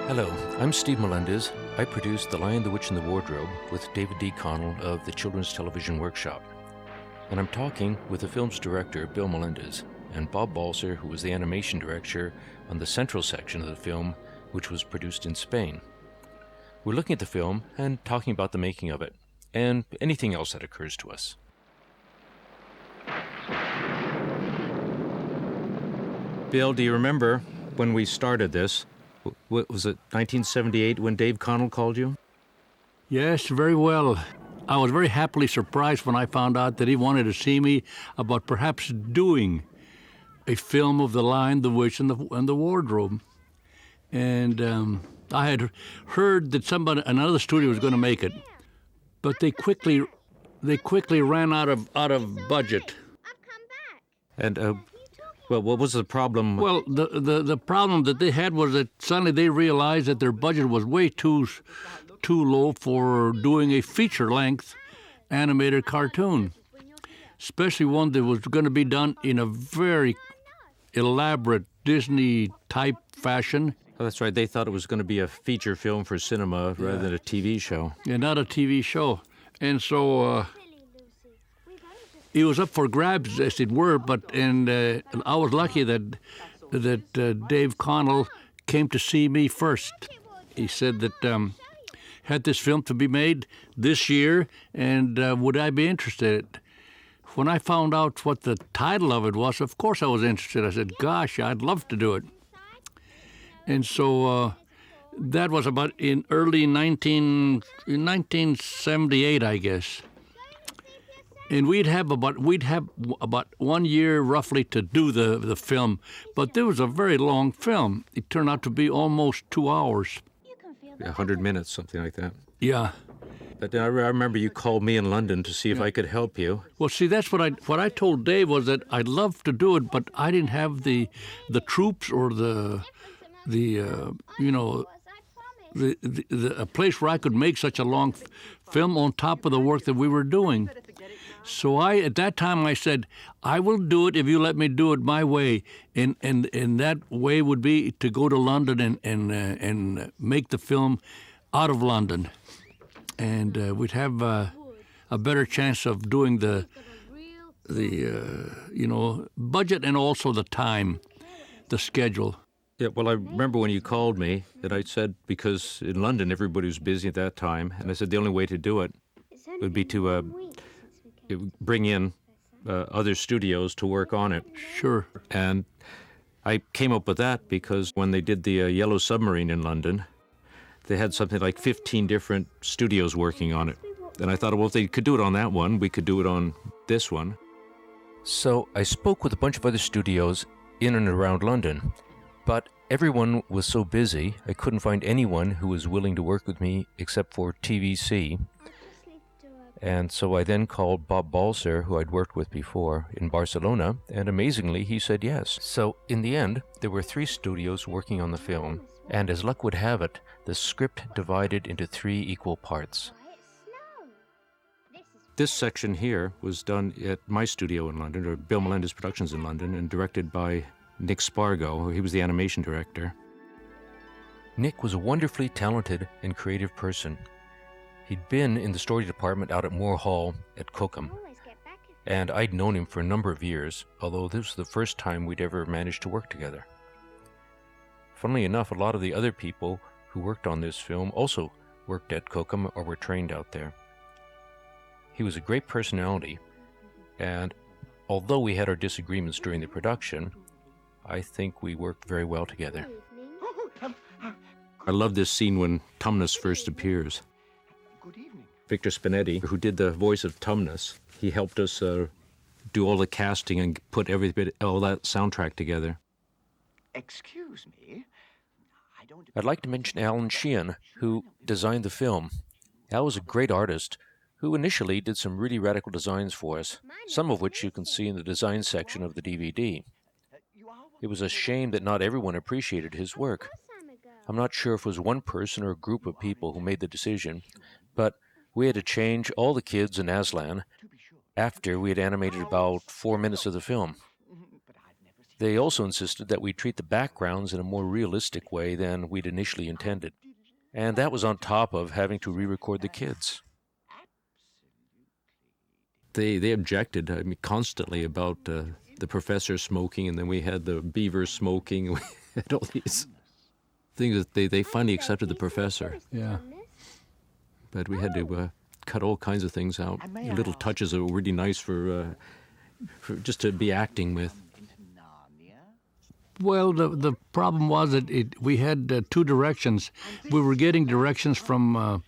Hello, I'm Steve Melendez. I produced The Lion, the Witch, and the Wardrobe with David D. Connell of the Children's Television Workshop. And I'm talking with the film's director, Bill Melendez, and Bob Balser, who was the animation director on the central section of the film, which was produced in Spain. We're looking at the film and talking about the making of it, and anything else that occurs to us. Bill, do you remember when we started this? What was it, 1978 when Dave Connell called you? Yes, very well. I was very happily surprised when I found out that he wanted to see me about perhaps doing a film of The Lion, the Witch, and the Wardrobe. And I had heard that another studio was going to make it, but they quickly ran out of budget. And well, what was the problem? Well, the problem that they had was that suddenly they realized that their budget was way too low for doing a feature-length animated cartoon, especially one that was going to be done in a very elaborate Disney-type fashion. Oh, that's right. They thought it was going to be a feature film for cinema rather than a TV show. Yeah, not a TV show. And so it was up for grabs, as it were, and I was lucky that Dave Connell came to see me first. He said that had this film to be made this year, and would I be interested? When I found out what the title of it was, of course I was interested. I said, gosh, I'd love to do it. And so that was about in 1978, I guess. And we'd have about 1 year roughly to do the film, but there was a very long film. It turned out to be almost 2 hours. 100 minutes, something like that. Yeah. But I remember you called me in London to see if I could help you. Well, see, that's what I told Dave was that I'd love to do it, but I didn't have the troops or a place where I could make such a long film on top of the work that we were doing. So at that time I said, I will do it if you let me do it my way, and that way would be to go to London and make the film out of London, and we'd have a better chance of doing the budget and also the time, the schedule. Yeah, well, I remember when you called me that I said, because in London everybody was busy at that time, and I said the only way to do it would be to bring in other studios to work on it. Sure. And I came up with that because when they did the Yellow Submarine in London, they had something like 15 different studios working on it. And I thought, well, if they could do it on that one, we could do it on this one. So I spoke with a bunch of other studios in and around London, but everyone was so busy, I couldn't find anyone who was willing to work with me except for TVC. And so I then called Bob Balser, who I'd worked with before in Barcelona, and amazingly, he said yes. So in the end, there were 3 studios working on the film, and as luck would have it, the script divided into 3 equal parts. This section here was done at my studio in London, or Bill Melendez Productions in London, and directed by Nick Spargo. He was the animation director. Nick was a wonderfully talented and creative person. He'd been in the story department out at Moore Hall at Cookham, and I'd known him for a number of years, although this was the first time we'd ever managed to work together. Funnily enough, a lot of the other people who worked on this film also worked at Cookham or were trained out there. He was a great personality, and although we had our disagreements during the production, I think we worked very well together. I love this scene when Tumnus first appears. Victor Spinetti, who did the voice of Tumnus, he helped us do all the casting and put all that soundtrack together. Excuse me? I'd like to mention Alan Sheehan, who designed the film. Al was a great artist who initially did some really radical designs for us, some of which you can see in the design section of the DVD. It was a shame that not everyone appreciated his work. I'm not sure if it was one person or a group of people who made the decision, but we had to change all the kids in Aslan after we had animated about 4 minutes of the film. They also insisted that we treat the backgrounds in a more realistic way than we'd initially intended. And that was on top of having to re-record the kids. They objected, I mean, constantly about the professor smoking, and then we had the beaver smoking. We had all these things that they finally accepted the professor. Yeah. But we had to cut all kinds of things out, little touches that were really nice for just to be acting with. Well, the problem was that we had two directions. We were getting directions from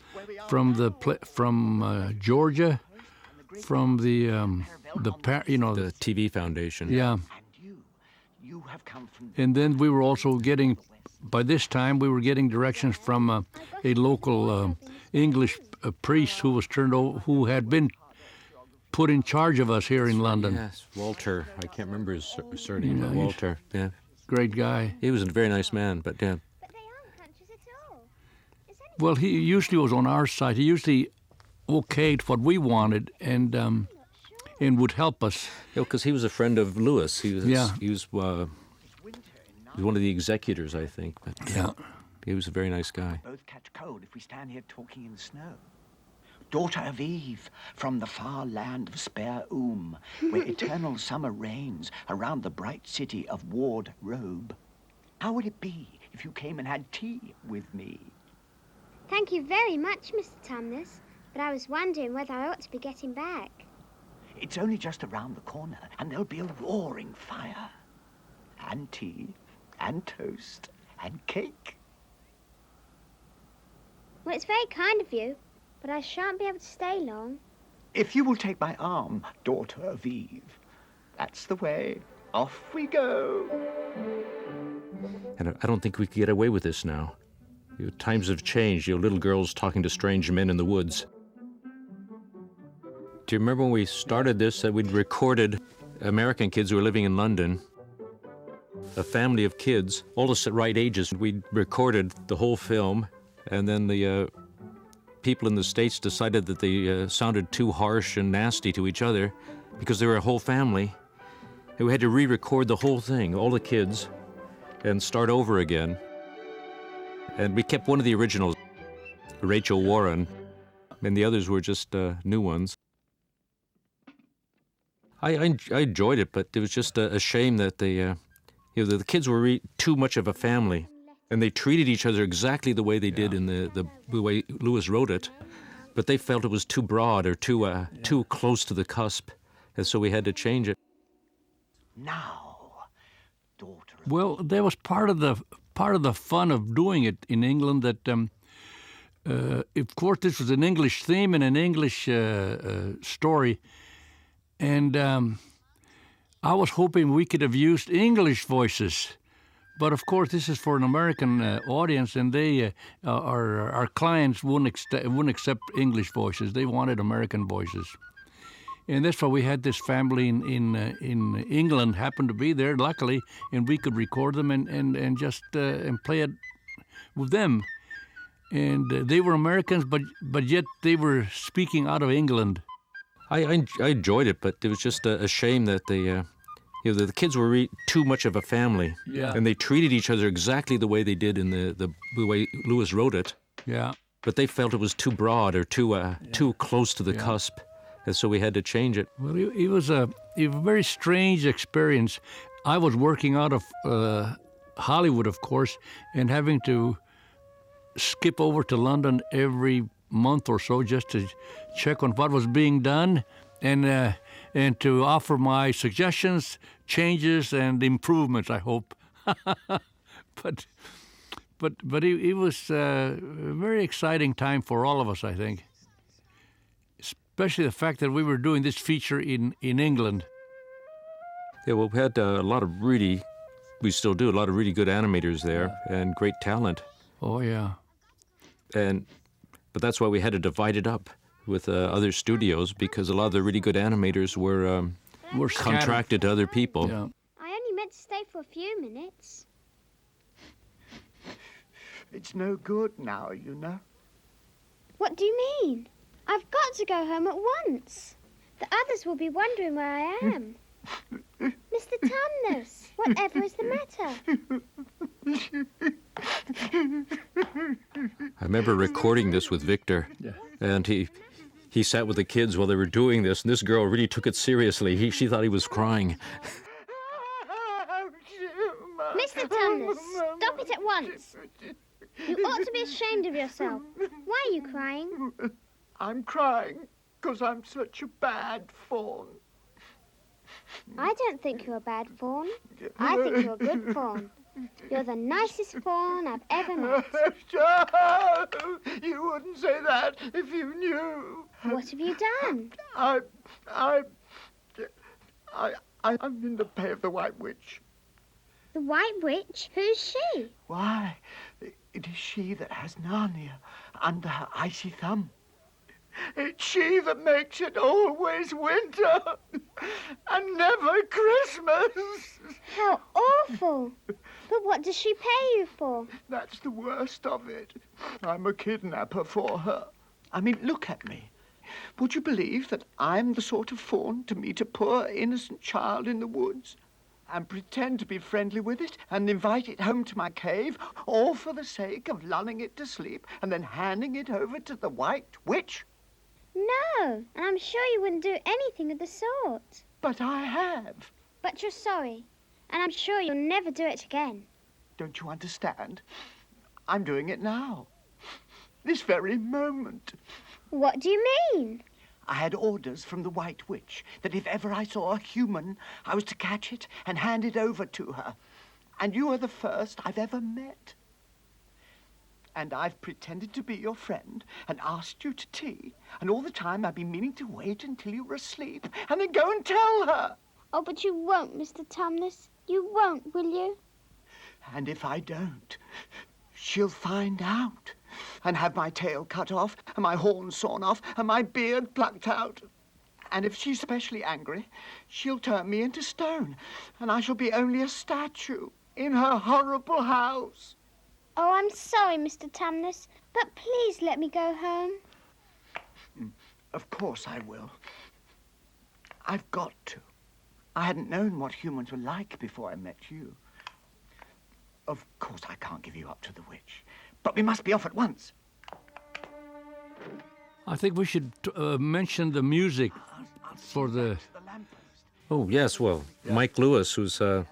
Georgia, from the TV Foundation. Yeah. And then we were also getting, by this time, we were getting directions from a local English priest who was turned over, who had been put in charge of us here in London. Yes, Walter. I can't remember his surname. But Walter. Yeah. Great guy. He was a very nice man, but yeah. But they aren't countries at all. Well, he usually was on our side. He usually okayed what we wanted and would help us. Yeah, because he was a friend of Lewis. He was one of the executors, I think. But Yeah. he was a very nice guy. Both catch cold if we stand here talking in the snow. Daughter of Eve, from the far land of Spare where eternal summer reigns around the bright city of Ward Robe. How would it be if you came and had tea with me? Thank you very much, Mr. Tumnus, but I was wondering whether I ought to be getting back. It's only just around the corner, and there'll be a roaring fire. And tea, and toast, and cake. Well, it's very kind of you, but I shan't be able to stay long. If you will take my arm, daughter of Eve. That's the way. Off we go. And I don't think we could get away with this now. Times have changed. Little girls talking to strange men in the woods. Do you remember when we started this, that we'd recorded American kids who were living in London, a family of kids, all the right ages. We recorded the whole film, and then the people in the States decided that they sounded too harsh and nasty to each other because they were a whole family. And we had to re-record the whole thing, all the kids, and start over again. And we kept one of the originals, Rachel Warren, and the others were just new ones. I enjoyed it, but it was just a shame that the kids were too much of a family. And they treated each other exactly the way they did in the way Lewis wrote it, but they felt it was too broad or too close to the cusp, and so we had to change it. Now, daughter of Well, there was part of the fun of doing it in England that, of course, this was an English theme and an English story, and I was hoping we could have used English voices. But of course, this is for an American audience, and they, our clients wouldn't accept English voices. They wanted American voices, and that's why we had this family in England happened to be there, luckily, and we could record them and just and play it with them. And they were Americans, but yet they were speaking out of England. I enjoyed it, but it was just a shame that the kids were too much of a family, Yeah. and they treated each other exactly the way they did in the way Lewis wrote it. Yeah. But they felt it was too broad or too close to the cusp, and so we had to change it. Well, it was a very strange experience. I was working out of Hollywood, of course, and having to skip over to London every month or so just to check on what was being done and to offer my suggestions, changes, and improvements, I hope. But it was a very exciting time for all of us, I think. Especially the fact that we were doing this feature in England. Yeah, well, we had we still do, a lot of really good animators there and great talent. Oh, yeah. But that's why we had to divide it up with other studios, because a lot of the really good animators were We're contracted to other people. Yeah. I only meant to stay for a few minutes. It's no good now, you know. What do you mean? I've got to go home at once. The others will be wondering where I am. Mr. Tumnus, what Whatever is the matter? I remember recording this with Victor, and he sat with the kids while they were doing this, and this girl really took it seriously. She thought he was crying. Mr. Tumnus, stop it at once. You ought to be ashamed of yourself. Why are you crying? I'm crying because I'm such a bad fawn. I don't think you're a bad fawn. I think you're a good fawn. You're the nicest fawn I've ever met. You wouldn't say that if you knew. What have you done? I'm in the pay of the White Witch. The White Witch? Who's she? Why, it is she that has Narnia under her icy thumb. It's she that makes it always winter and never Christmas. How awful. But what does she pay you for? That's the worst of it. I'm a kidnapper for her. I mean, look at me. Would you believe that I'm the sort of fawn to meet a poor innocent child in the woods and pretend to be friendly with it and invite it home to my cave, all for the sake of lulling it to sleep and then handing it over to the White Witch? No, and I'm sure you wouldn't do anything of the sort. But I have. But you're sorry, and I'm sure you'll never do it again. Don't you understand? I'm doing it now. This very moment. What do you mean? I had orders from the White Witch that if ever I saw a human, I was to catch it and hand it over to her. And you are the first I've ever met. And I've pretended to be your friend and asked you to tea. And all the time I've been meaning to wait until you were asleep and then go and tell her. Oh, but you won't, Mr. Tumnus. You won't, will you? And if I don't, she'll find out and have my tail cut off and my horns sawn off and my beard plucked out. And if she's especially angry, she'll turn me into stone and I shall be only a statue in her horrible house. Oh, I'm sorry, Mr. Tumnus, but please let me go home. Of course I will. I've got to. I hadn't known what humans were like before I met you. Of course I can't give you up to the witch, but we must be off at once. I think we should mention the music for the... Oh, yes, well, Mike Lewis, who's a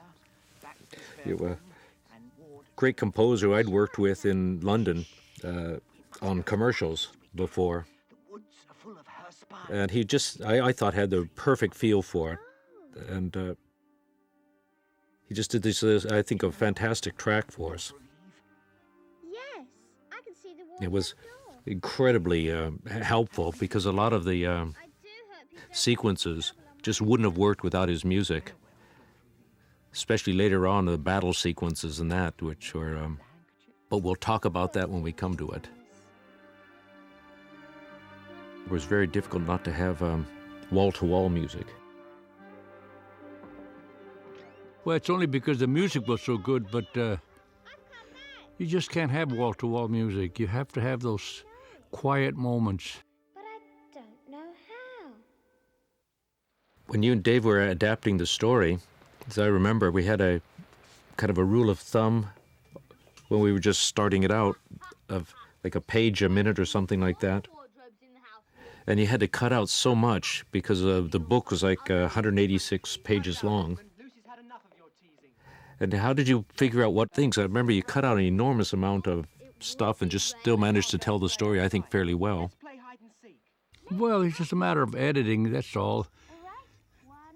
great composer I'd worked with in London on commercials before. And he just, I thought, had the perfect feel for it. And he just did this, I think, a fantastic track for us. Yes, I can see the wall. It was incredibly helpful because a lot of the sequences just wouldn't have worked without his music, especially later on the battle sequences and that, which were, but we'll talk about that when we come to it. It was very difficult not to have wall-to-wall music. Well, it's only because the music was so good, but you just can't have wall-to-wall music. You have to have those quiet moments. But I don't know how. When you and Dave were adapting the story, as I remember, we had a kind of a rule of thumb when we were just starting it out of like a page a minute or something like that. And you had to cut out so much because the book was like 186 pages long. And how did you figure out what things? I remember you cut out an enormous amount of stuff and just still managed to tell the story, I think, fairly well. Well, it's just a matter of editing, that's all.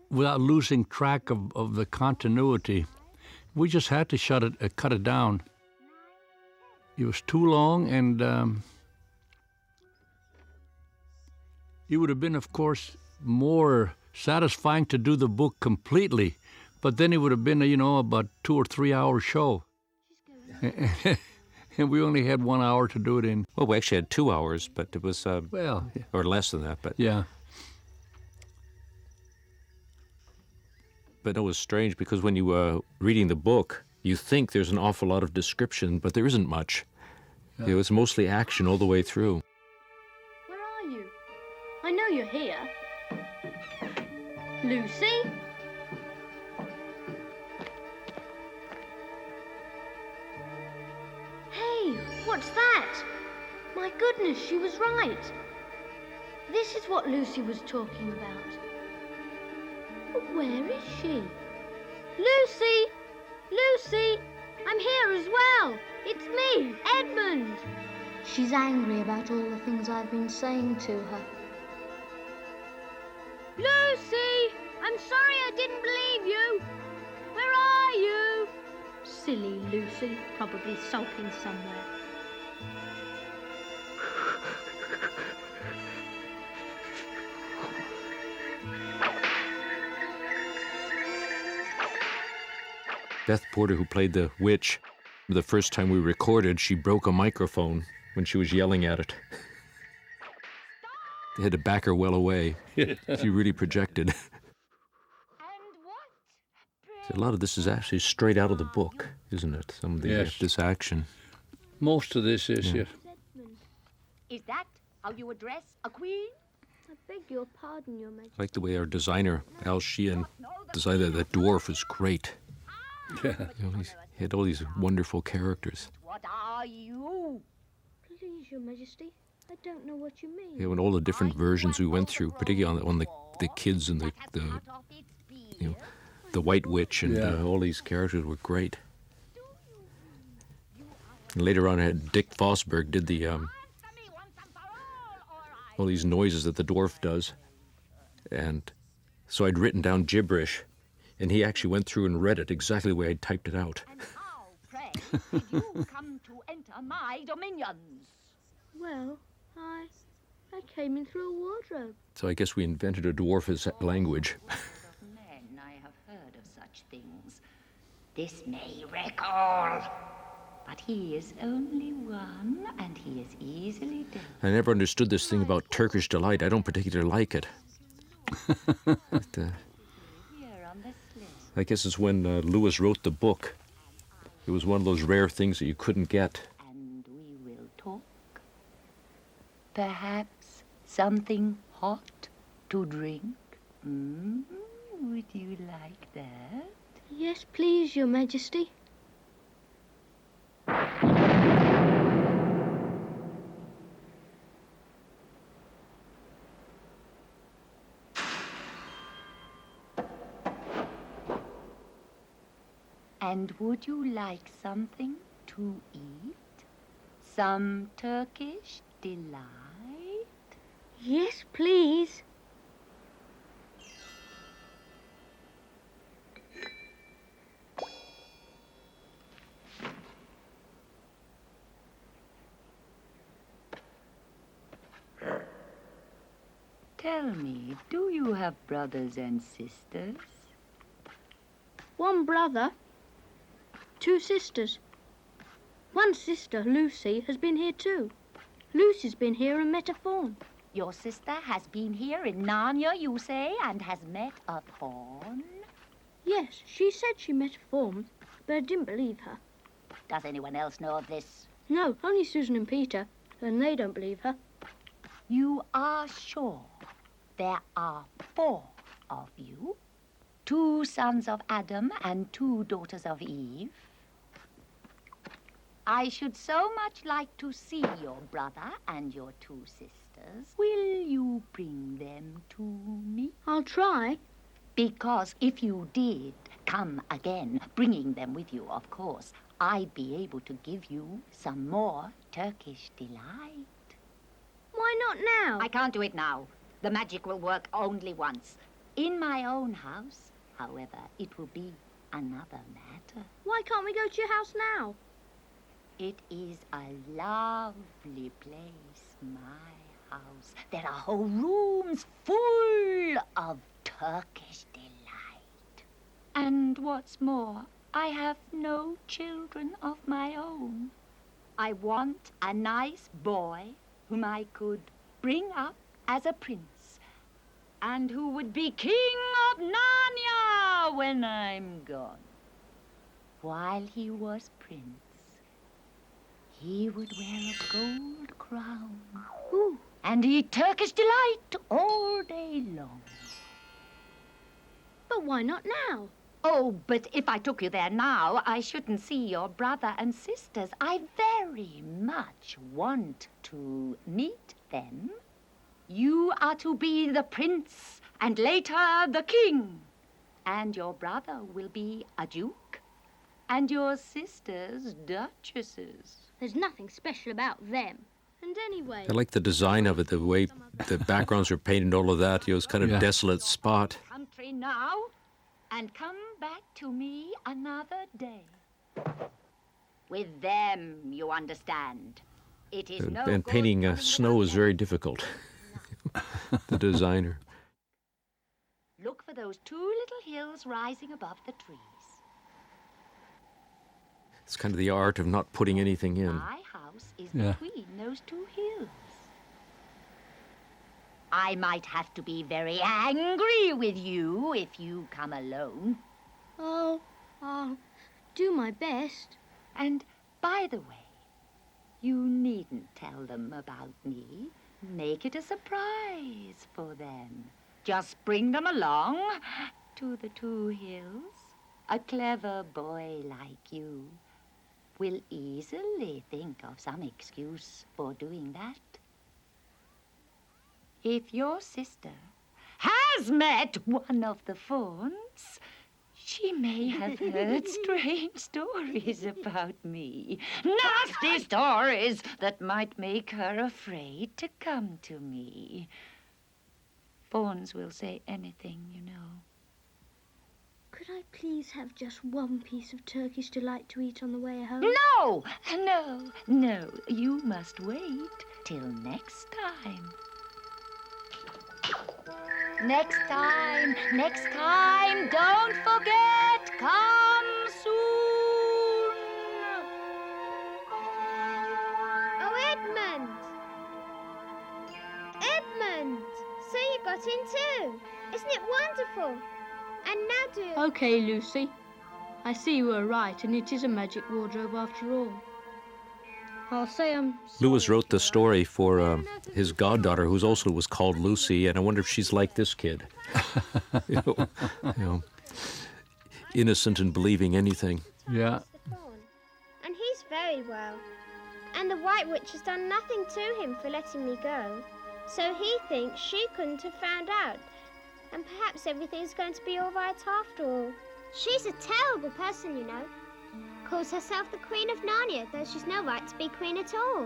Without losing track of the continuity. We just had to cut it down. It was too long, and it would have been, of course, more satisfying to do the book completely. But then it would have been, about 2 or 3 hour show. And we only had 1 hour to do it in. Well, we actually had 2 hours, but it was, or less than that, but. Yeah. But it was strange because when you were reading the book, you think there's an awful lot of description, but there isn't much. Yeah. It was mostly action all the way through. Where are you? I know you're here. Lucy? My goodness, she was right. This is what Lucy was talking about. But where is she? Lucy! Lucy! I'm here as well. It's me, Edmund. She's angry about all the things I've been saying to her. Lucy! I'm sorry I didn't believe you. Where are you? Silly Lucy, probably sulking somewhere. Beth Porter, who played the witch, the first time we recorded, she broke a microphone when she was yelling at it. They had to back her well away. She really projected. So a lot of this is actually straight out of the book, isn't it? Some of the, Yes. this action. Most of this is, Yeah. Is that how you address a queen? I beg your pardon, Your Majesty. I like the way our designer, Al Sheehan, designed that dwarf was great. Yeah. You know, he had all these wonderful characters. What are you? Please, Your Majesty, I don't know what you mean. You know, and all the different versions we went through, particularly on the kids and the you know, the White Witch and Yeah. all these characters were great. And later on, I had Dick Fosberg did the all these noises that the dwarf does, and so I'd written down gibberish, and he actually went through and read it exactly the way I'd typed it out. And how, pray, did you come to enter my dominions? Well, I came in through a wardrobe. So I guess we invented a dwarfish language. Men, I have heard of such things. This may wreck all. But he is only one, and he is easily dealt. I never understood this thing about Turkish delight. I don't particularly like it. But, Here on this list. I guess it's when Lewis wrote the book. It was one of those rare things that you couldn't get. And we will talk. Perhaps something hot to drink. Would you like that? Yes, please, Your Majesty. And would you like something to eat? Some Turkish delight? Yes, please. Tell me, do you have brothers and sisters? One brother, two sisters. One sister, Lucy, has been here too. Lucy's been here and met a fawn. Your sister has been here in Narnia, you say, and has met a fawn? Yes, she said she met a fawn, but I didn't believe her. Does anyone else know of this? No, only Susan and Peter, and they don't believe her. You are sure there are 4 of you? 2 sons of Adam and 2 daughters of Eve? I should so much like to see your brother and your 2 sisters. Will you bring them to me? I'll try. Because if you did come again, bringing them with you, of course, I'd be able to give you some more Turkish delight. Why not now? I can't do it now. The magic will work only once. In my own house, however, it will be another matter. Why can't we go to your house now? It is a lovely place, my house. There are whole rooms full of Turkish delight. And what's more, I have no children of my own. I want a nice boy whom I could bring up as a prince, and who would be king of Narnia when I'm gone. While he was prince, he would wear a gold crown and eat Turkish delight all day long. But why not now? Oh, but if I took you there now, I shouldn't see your brother and sisters. I very much want to meet them. You are to be the prince and later the king. And your brother will be a duke and your sisters duchesses. There's nothing special about them. And anyway... I like the design of it, the way the backgrounds are painted, all of that. You know, it's kind of Yeah. desolate spot. Country now, and come back to me another day. With them, you understand. It is no And good painting going snow without is them. very difficult. The designer. Look for those two little hills rising above the trees. It's kind of the art of not putting anything in. My house is Yeah. between those two hills. I might have to be very angry with you if you come alone. Oh, I'll do my best. And by the way, you needn't tell them about me. Make it a surprise for them. Just bring them along to the two hills. A clever boy like you will easily think of some excuse for doing that. If your sister has met one of the fawns, she may have heard strange stories about me. Nasty stories that might make her afraid to come to me. Fawns will say anything, you know. Could I please have just one piece of Turkish delight to eat on the way home? No, no, you must wait till next time. Next time, don't forget, come soon. Oh, Edmund! Edmund! So you got in too. Isn't it wonderful? And now do... Okay, Lucy. I see you were right, and it is a magic wardrobe after all. I'll say I'm sorry. Lewis wrote the story for his goddaughter, who also was called Lucy, and I wonder if she's like this kid. you know, innocent and believing anything. Yeah. Mr. Fawn. And he's very well. And the White Witch has done nothing to him for letting me go. So he thinks she couldn't have found out. And perhaps everything's going to be all right after all. She's a terrible person, you know. Calls herself the Queen of Narnia, though she's no right to be queen at all.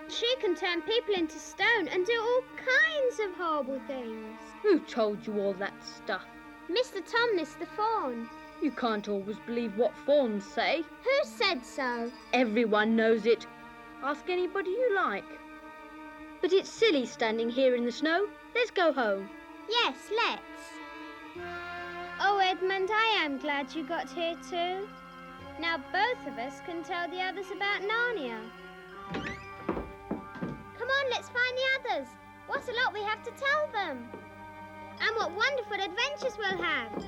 She can turn people into stone and do all kinds of horrible things. Who told you all that stuff? Mr. Tumnus the Fawn. You can't always believe what fawns say. Who said so? Everyone knows it. Ask anybody you like. But it's silly standing here in the snow. Let's go home. Yes, let's. Oh, Edmund, I am glad you got here too. Now both of us can tell the others about Narnia. Come on, let's find the others. What a lot we have to tell them. And what wonderful adventures we'll have.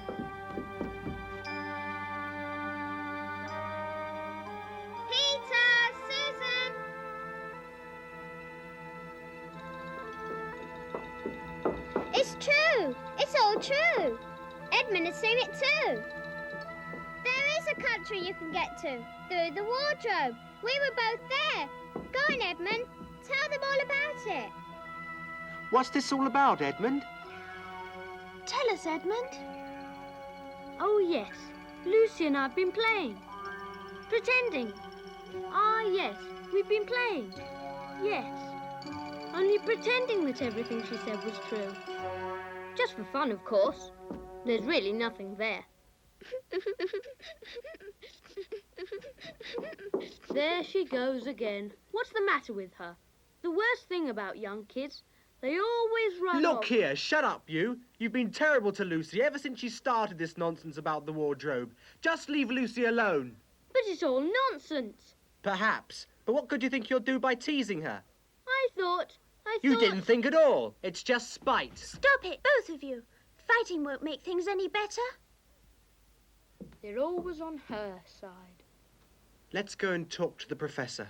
Peter, Susan. It's true. It's all true. Edmund has seen it too. There is a country you can get to through the wardrobe. We were both there. Go on, Edmund. Tell them all about it. What's this all about, Edmund? Tell us, Edmund. Oh, yes. Lucy and I have been playing. Pretending. Ah, yes. We've been playing. Yes. Only pretending that everything she said was true. Just for fun, of course. There's really nothing there. There she goes again. What's the matter with her? The worst thing about young kids, they always run Look off. here, shut up, you. You've been terrible to Lucy ever since she started this nonsense about the wardrobe. Just leave Lucy alone. But it's all nonsense. Perhaps. But what good you think you'll do by teasing her? I thought... You didn't think at all. It's just spite. Stop it, both of you. Fighting won't make things any better. They're always on her side. Let's go and talk to the professor.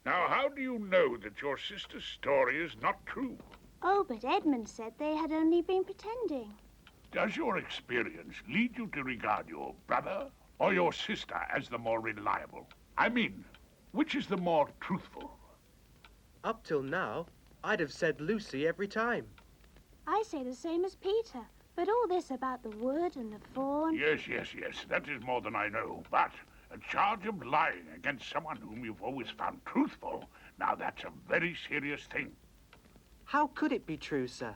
Now, how do you know that your sister's story is not true? Oh, but Edmund said they had only been pretending. Does your experience lead you to regard your brother or your sister as the more reliable? I mean, which is the more truthful? Up till now, I'd have said Lucy every time. I say the same as Peter, but all this about the wood and the fawn... Yes, that is more than I know. But a charge of lying against someone whom you've always found truthful, now that's a very serious thing. How could it be true, sir?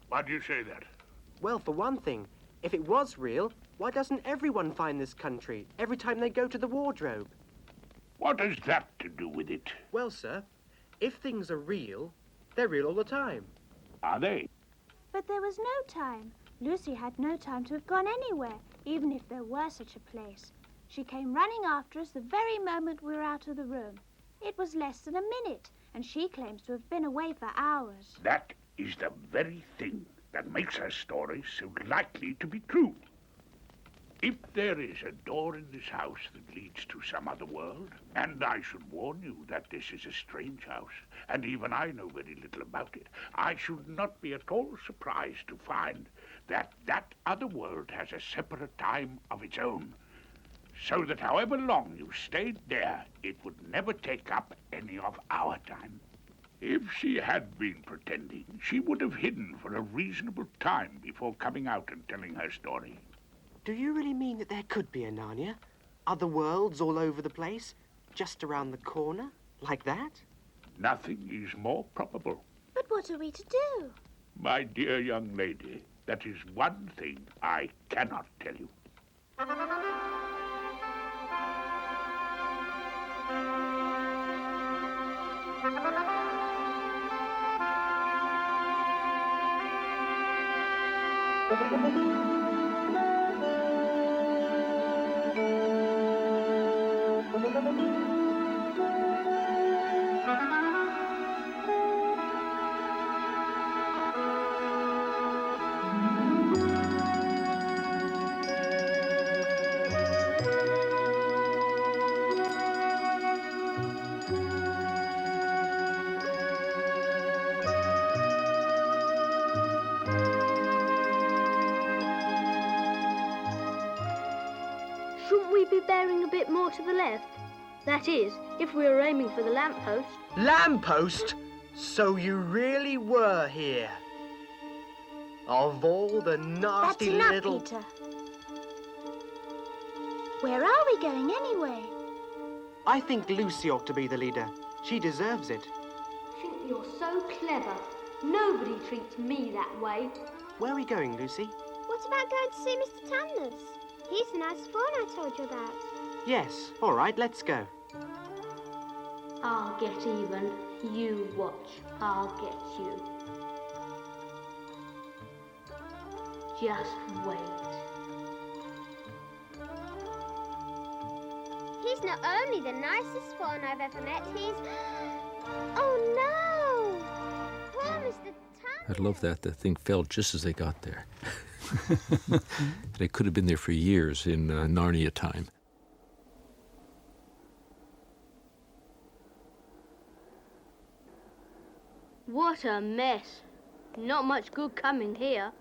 Why do you say that? Well, for one thing, if it was real, why doesn't everyone find this country every time they go to the wardrobe? What has that to do with it? Well, sir, if things are real, they're real all the time. Are they? But there was no time. Lucy had no time to have gone anywhere, even if there were such a place. She came running after us the very moment we were out of the room. It was less than a minute, and she claims to have been away for hours. That is the very thing that makes her story so likely to be true. If there is a door in this house that leads to some other world, and I should warn you that this is a strange house, and even I know very little about it, I should not be at all surprised to find that that other world has a separate time of its own, so that however long you stayed there, it would never take up any of our time. If she had been pretending, she would have hidden for a reasonable time before coming out and telling her story. Do you really mean that there could be a Narnia? Other worlds all over the place? Just around the corner? Like that? Nothing is more probable. But what are we to do? My dear young lady, that is one thing I cannot tell you. Shouldn't we be bearing a bit more to the left? That is, if we were aiming for the lamppost. Lamppost? So you really were here? Of all the nasty That's enough, little... Peter. Where are we going anyway? I think Lucy ought to be the leader. She deserves it. Think you're so clever. Nobody treats me that way. Where are we going, Lucy? What about going to see Mr. Tumnus? He's the nice fawn I told you about. Yes, all right, let's go. I'll get even. You watch. I'll get you. Just wait. He's not only the nicest fawn I've ever met, he's... Oh, no! Poor Mr. Tumnus. I love that. The thing fell just as they got there. They could have been there for years in Narnia time. What a mess. Not much good coming here.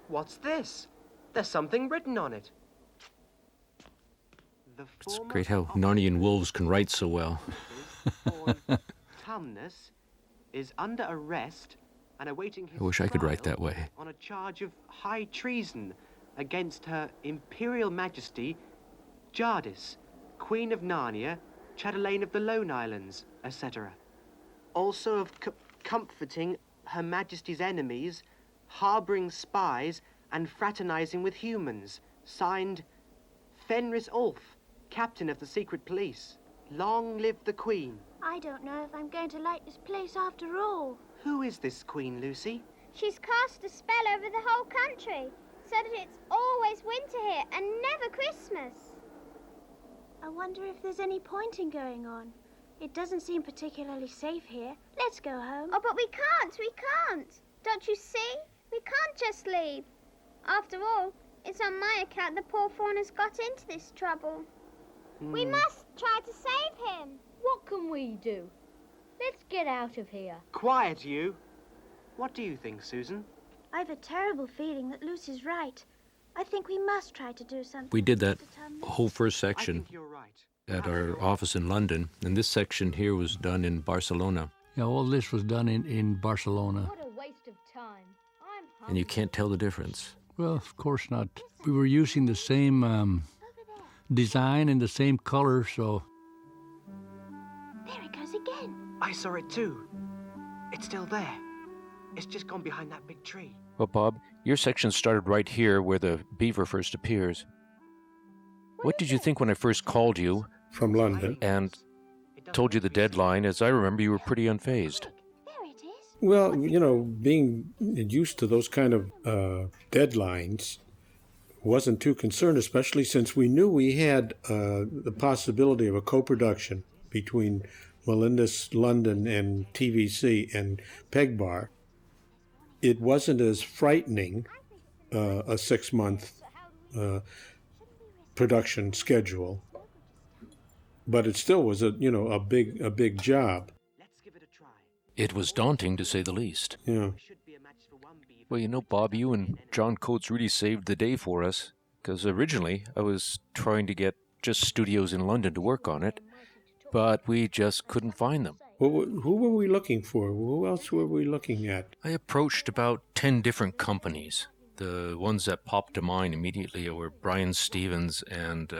What's this? There's something written on it. The It's former great how Narnian wolves can write so well. fawn Tumnus is under arrest and awaiting his I wish I could write trial that way. on a charge of high treason against Her Imperial Majesty Jadis, Queen of Narnia, Chatelaine of the Lone Islands, etc. Also of comforting Her Majesty's enemies, harbouring spies, and fraternizing with humans. Signed, Fenris Ulf, Captain of the Secret Police. Long live the Queen. I don't know if I'm going to like this place after all. Who is this Queen, Lucy? She's cast a spell over the whole country, so that it's always winter here and never Christmas. I wonder if there's any point in going on. It doesn't seem particularly safe here. Let's go home. Oh, but we can't. Don't you see? We can't just leave. After all, it's on my account the poor fawn has got into this trouble. We must try to save him. What can we do? Let's get out of here. Quiet, you. What do you think, Susan? I've a terrible feeling that Lucy's right. I think we must try to do something. We did that Mr. Tumnus. whole first I section think you're right. at our office in London, and this section here was done in Barcelona. Yeah, all this was done in Barcelona. What a waste of time. I'm And you can't tell the difference. Well, of course not. We were using the same design and the same color, so There it goes again. I saw it too. It's still there. It's just gone behind that big tree. Well, Bob, your section started right here where the beaver first appears. What did you think when I first called you From London. and told you the deadline? As I remember, you were pretty unfazed. There it is. Well, being used to those kind of deadlines, wasn't too concerned, especially since we knew we had the possibility of a co-production between Melendez London and TVC and Peg Bar. It wasn't as frightening a 6-month production schedule, but it still was a big job. Let's give it a try. It was daunting, to say the least. Yeah. Should be a match for one beaver. Well, Bob, you and John Coates really saved the day for us, because originally I was trying to get just studios in London to work on it, but we just couldn't find them. Who were we looking for? Who else were we looking at? I approached about 10 different companies. The ones that popped to mind immediately were Brian Stevens and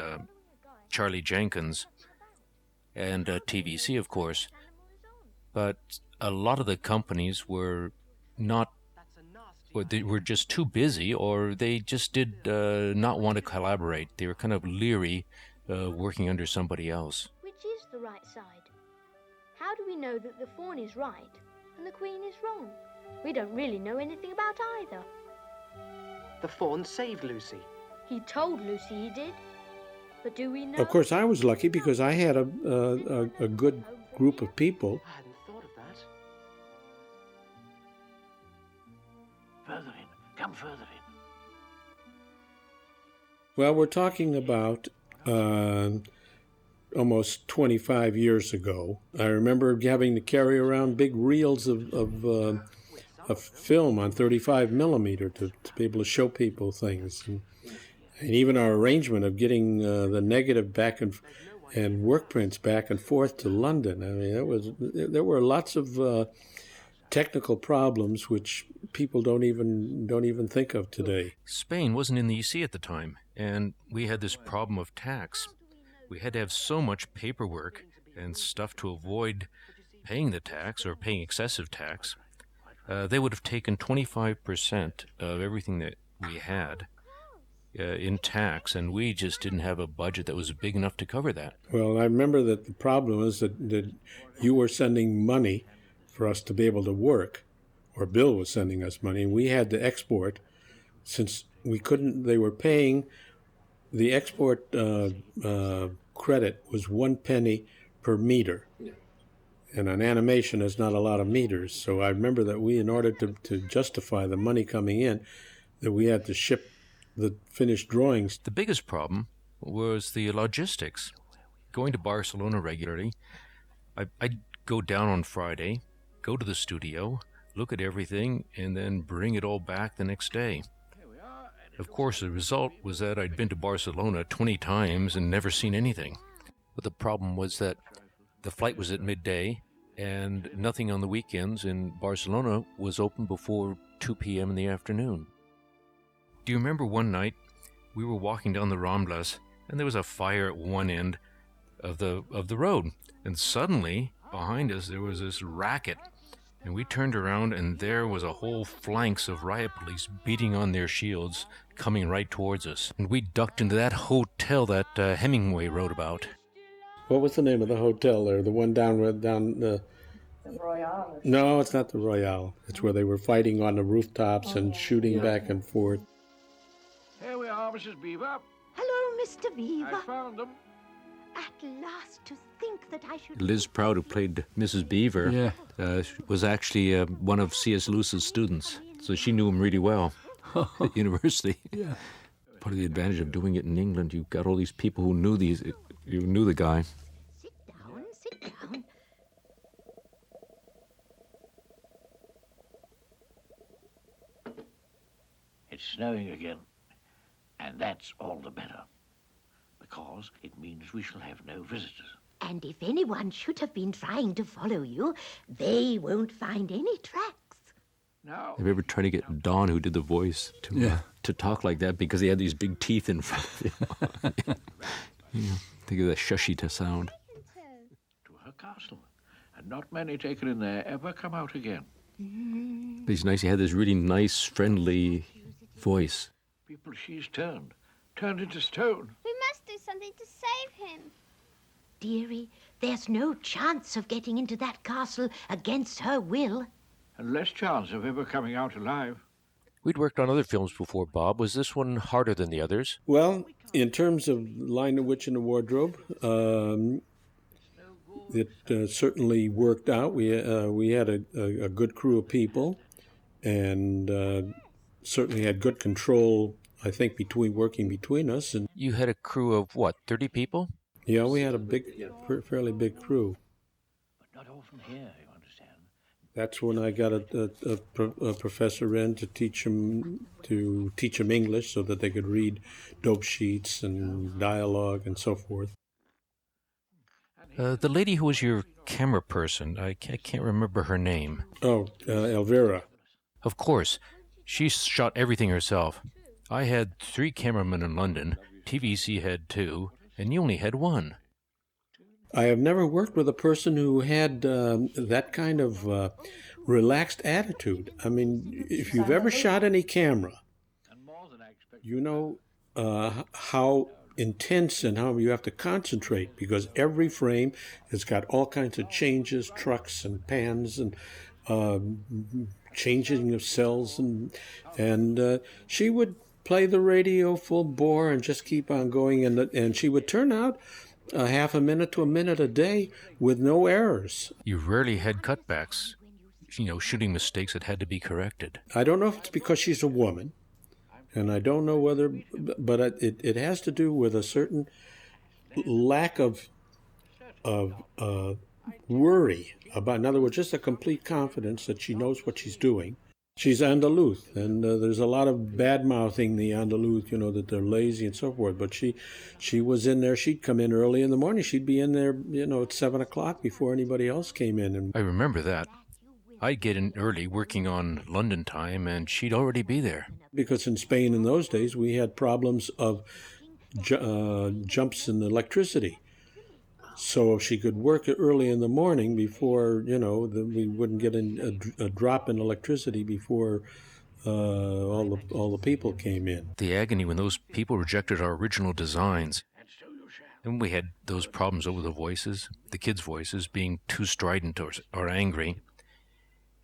Charlie Jenkins, and TVC, of course. But a lot of the companies were not, or they were just too busy, or they just did not want to collaborate. They were kind of leery working under somebody else. Which is the right side? How do we know that the fawn is right and the queen is wrong? We don't really know anything about either. The fawn saved Lucy. He told Lucy he did. But do we know? Of course, I was lucky because I had a good group of people. I hadn't thought of that. Further in. Come further in. Well, we're talking about almost 25 years ago. I remember having to carry around big reels of film on 35 millimeter to be able to show people things. And even our arrangement of getting the negative back and work prints back and forth to London. I mean, there were lots of technical problems which people don't even think of today. Spain wasn't in the EC at the time, and we had this problem of tax. We had to have so much paperwork and stuff to avoid paying the tax or paying excessive tax. They would have taken 25% of everything that we had in tax, and we just didn't have a budget that was big enough to cover that. Well, I remember that the problem is that you were sending money for us to be able to work, or Bill was sending us money, and we had to export. Since we couldn't, they were paying, the export credit was 1 penny per meter. And an animation is not a lot of meters. So I remember that we, in order to justify the money coming in, that we had to ship the finished drawings. The biggest problem was the logistics. Going to Barcelona regularly, I'd go down on Friday, go to the studio, look at everything, and then bring it all back the next day. Of course, the result was that I'd been to Barcelona 20 times and never seen anything. But the problem was that the flight was at midday, and nothing on the weekends in Barcelona was open before 2 p.m. in the afternoon. Do you remember one night we were walking down the Ramblas, and there was a fire at one end of the road, and suddenly behind us there was this racket, and we turned around, and there was a whole phalanx of riot police beating on their shields, coming right towards us, and we ducked into that hotel that Hemingway wrote about. What was the name of the hotel there? The one down the Royale. No, it's not the Royale. It's where they were fighting on the rooftops and shooting back and forth. Here we are, Mrs. Beaver. Hello, Mr. Beaver. I found them. At last, to think that I should... Liz Proud, who played Mrs. Beaver, was actually one of C.S. Lewis's students, so she knew him really well at university. Yeah. Part of the advantage of doing it in England, you've got all these people who knew the guy. Sit down, sit down. It's snowing again, and that's all the better, because it means we shall have no visitors. And if anyone should have been trying to follow you, they won't find any tracks. Now, Have you ever tried to get Don, who did the voice, to talk like that because he had these big teeth in front of him? Think of the shushita sound. to her castle, and not many taken in there ever come out again. But it's nice he had this really nice, friendly voice. People she's turned into stone. We must do something to save him. Dearie, there's no chance of getting into that castle against her will. And less chance of ever coming out alive. We'd worked on other films before, Bob. Was this one harder than the others? Well, in terms of Lion the Witch in the Wardrobe, it certainly worked out. We had a good crew of people, and certainly had good control, I think, working between us. And You had a crew of, what, 30 people? yeah, we had a fairly big crew. But not often here, you understand. That's when I got a professor in to teach them English so that they could read dope sheets and dialogue and so forth. The lady who was your camera person, I can't remember her name. Oh, Elvira. Of course, she shot everything herself. I had 3 cameramen in London, TVC had 2, and you only had 1. I have never worked with a person who had that kind of relaxed attitude. I mean, if you've ever shot any camera, you know how intense and how you have to concentrate, because every frame has got all kinds of changes, trucks and pans and changing of cells, and she would play the radio full bore and just keep on going, and she would turn out a half a minute to a minute a day with no errors. You rarely had cutbacks, shooting mistakes that had to be corrected. I don't know if it's because she's a woman, and I don't know whether, but it has to do with a certain lack of worry about, in other words, just a complete confidence that she knows what she's doing. She's Andalus, and there's a lot of bad-mouthing the Andalus, that they're lazy and so forth. But she was in there. She'd come in early in the morning. She'd be in there, at 7 o'clock before anybody else came in. And I remember that. I'd get in early working on London time, and she'd already be there. Because in Spain in those days, we had problems of jumps in electricity. So if she could work early in the morning before, we wouldn't get a drop in electricity before all the people came in. The agony when those people rejected our original designs. And we had those problems over the voices, the kids' voices being too strident or angry.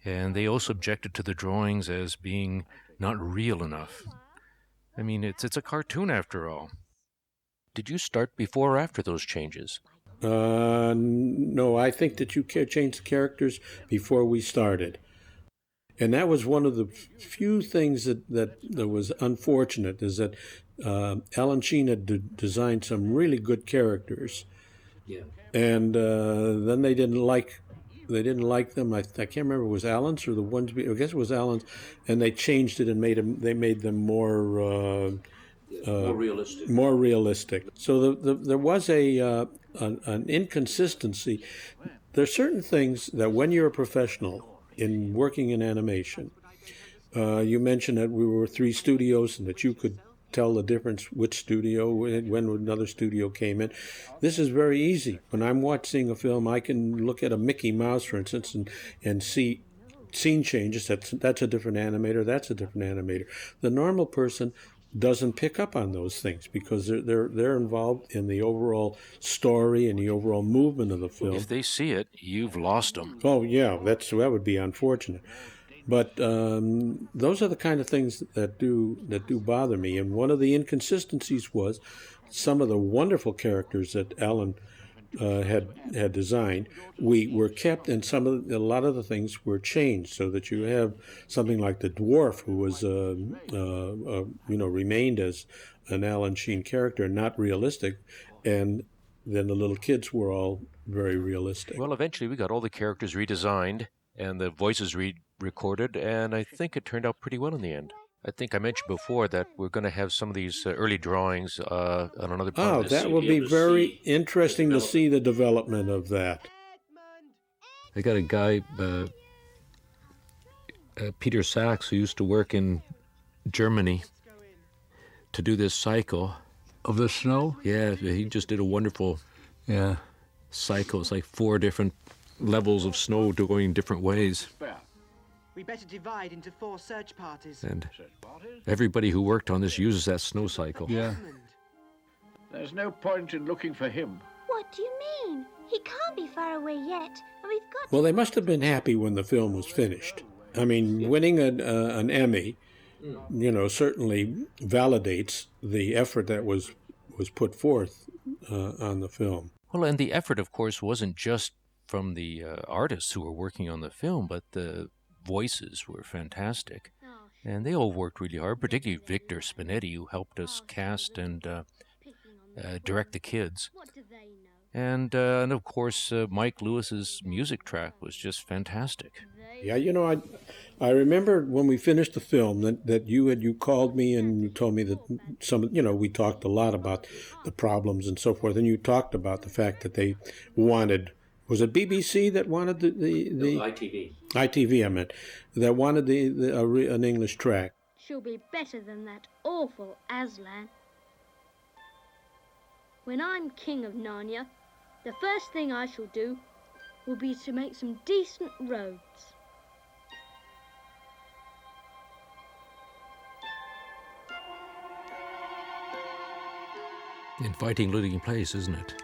And they also objected to the drawings as being not real enough. I mean, it's a cartoon after all. Did you start before or after those changes? No, I think that you changed the characters before we started. And that was one of the few things that was unfortunate, is that Alan Sheen had designed some really good characters. Yeah. And then they didn't like them. I can't remember if it was Alan's or the ones, I guess it was Alan's, and they changed it and made them more realistic. So there was an inconsistency. There's certain things that when you're a professional in working in animation, you mentioned that we were 3 studios and that you could tell the difference which studio, when another studio came in. This is very easy. When I'm watching a film, I can look at a Mickey Mouse, for instance, and see scene changes. That's a different animator. That's a different animator. The normal person doesn't pick up on those things because they're involved in the overall story and the overall movement of the film. If they see it, you've lost them. Oh yeah, that would be unfortunate. But those are the kind of things that do bother me. And one of the inconsistencies was some of the wonderful characters that Alan had designed, we were kept, and a lot of the things were changed, so that you have something like the dwarf, who was remained as an Alan Sheen character, not realistic, and then the little kids were all very realistic. Well, eventually we got all the characters redesigned and the voices recorded, and I think it turned out pretty well in the end. I think I mentioned before that we're going to have some of these early drawings on another part Oh, of this. that will be very interesting to see the development of that. I got a guy, Peter Sachs, who used to work in Germany to do this cycle. Of the snow? Yeah, he just did a wonderful cycle. It's like 4 different levels of snow going different ways. We better divide into 4 search parties. And everybody who worked on this uses that snow cycle. Yeah. There's no point in looking for him. What do you mean? He can't be far away yet, and we've got... Well, they must have been happy when the film was finished. I mean, winning an Emmy, certainly validates the effort that was put forth on the film. Well, and the effort, of course, wasn't just from the artists who were working on the film, but the voices were fantastic. And they all worked really hard, particularly Victor Spinetti, who helped us cast and direct the kids. And of course, Mike Lewis's music track was just fantastic. Yeah, I remember when we finished the film that you called me and you told me that we talked a lot about the problems and so forth, and you talked about the fact that they wanted, was it BBC that wanted the ITV. ITV, I meant, that wanted an English track. She'll be better than that awful Aslan. When I'm king of Narnia, the first thing I shall do will be to make some decent roads. Inviting looking place, isn't it?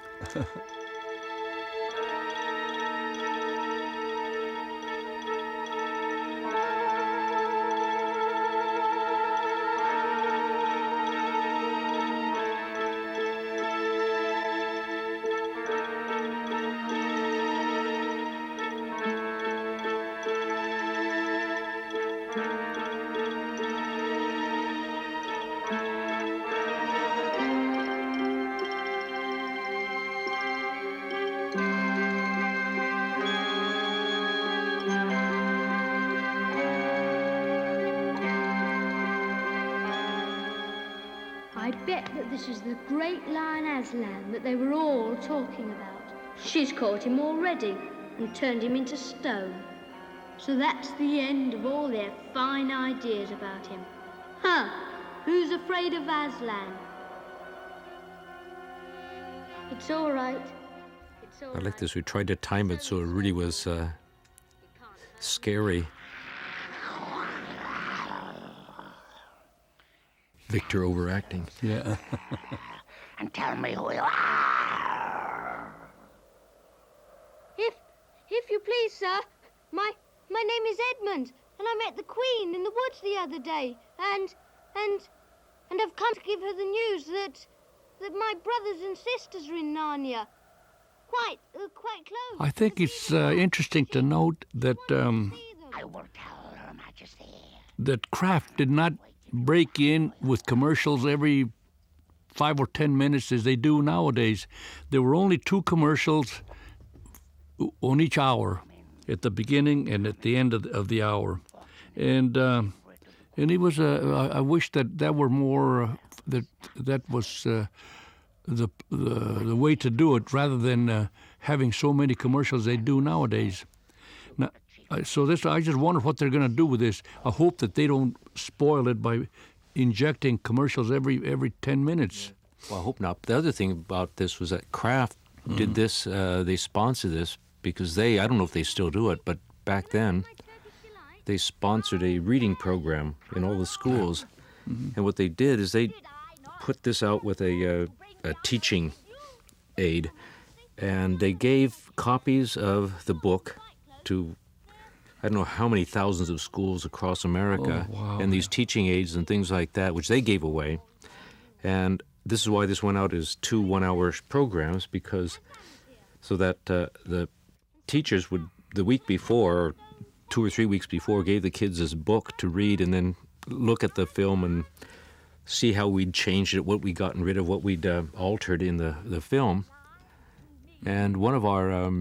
I bet that this is the great lion Aslan that they were all talking about. She's caught him already and turned him into stone. So that's the end of all their fine ideas about him. Huh, who's afraid of Aslan? It's all right. It's all I like right. this. We tried to time it so it really was scary. Victor overacting. Yeah. And tell me who you are. If you please, sir, my name is Edmund, and I met the Queen in the woods the other day, and I've come to give her the news that my brothers and sisters are in Narnia, quite close. I think it's interesting to note that I will tell Her Majesty. that Kraft did not break in with commercials every 5 or 10 minutes as they do nowadays. There were only 2 commercials on each hour, at the beginning and at the end of the hour, and it was I wish that were more that was the way to do it rather than having so many commercials they do nowadays. Now, so I just wonder what they're going to do with this. I hope that they don't spoil it by injecting commercials every 10 minutes. Well, I hope not. The other thing about this was that Kraft did this, they sponsored this because I don't know if they still do it, but back then they sponsored a reading program in all the schools. And what they did is they put this out with a teaching aid, and they gave copies of the book to I don't know how many thousands of schools across America, and these teaching aids and things like that, which they gave away. And this is why this went out as 2 one-hour programs, because so that the teachers would, the week before, or 2 or 3 weeks before, gave the kids this book to read and then look at the film and see how we'd changed it, what we'd gotten rid of, what we'd altered in the film. And one of our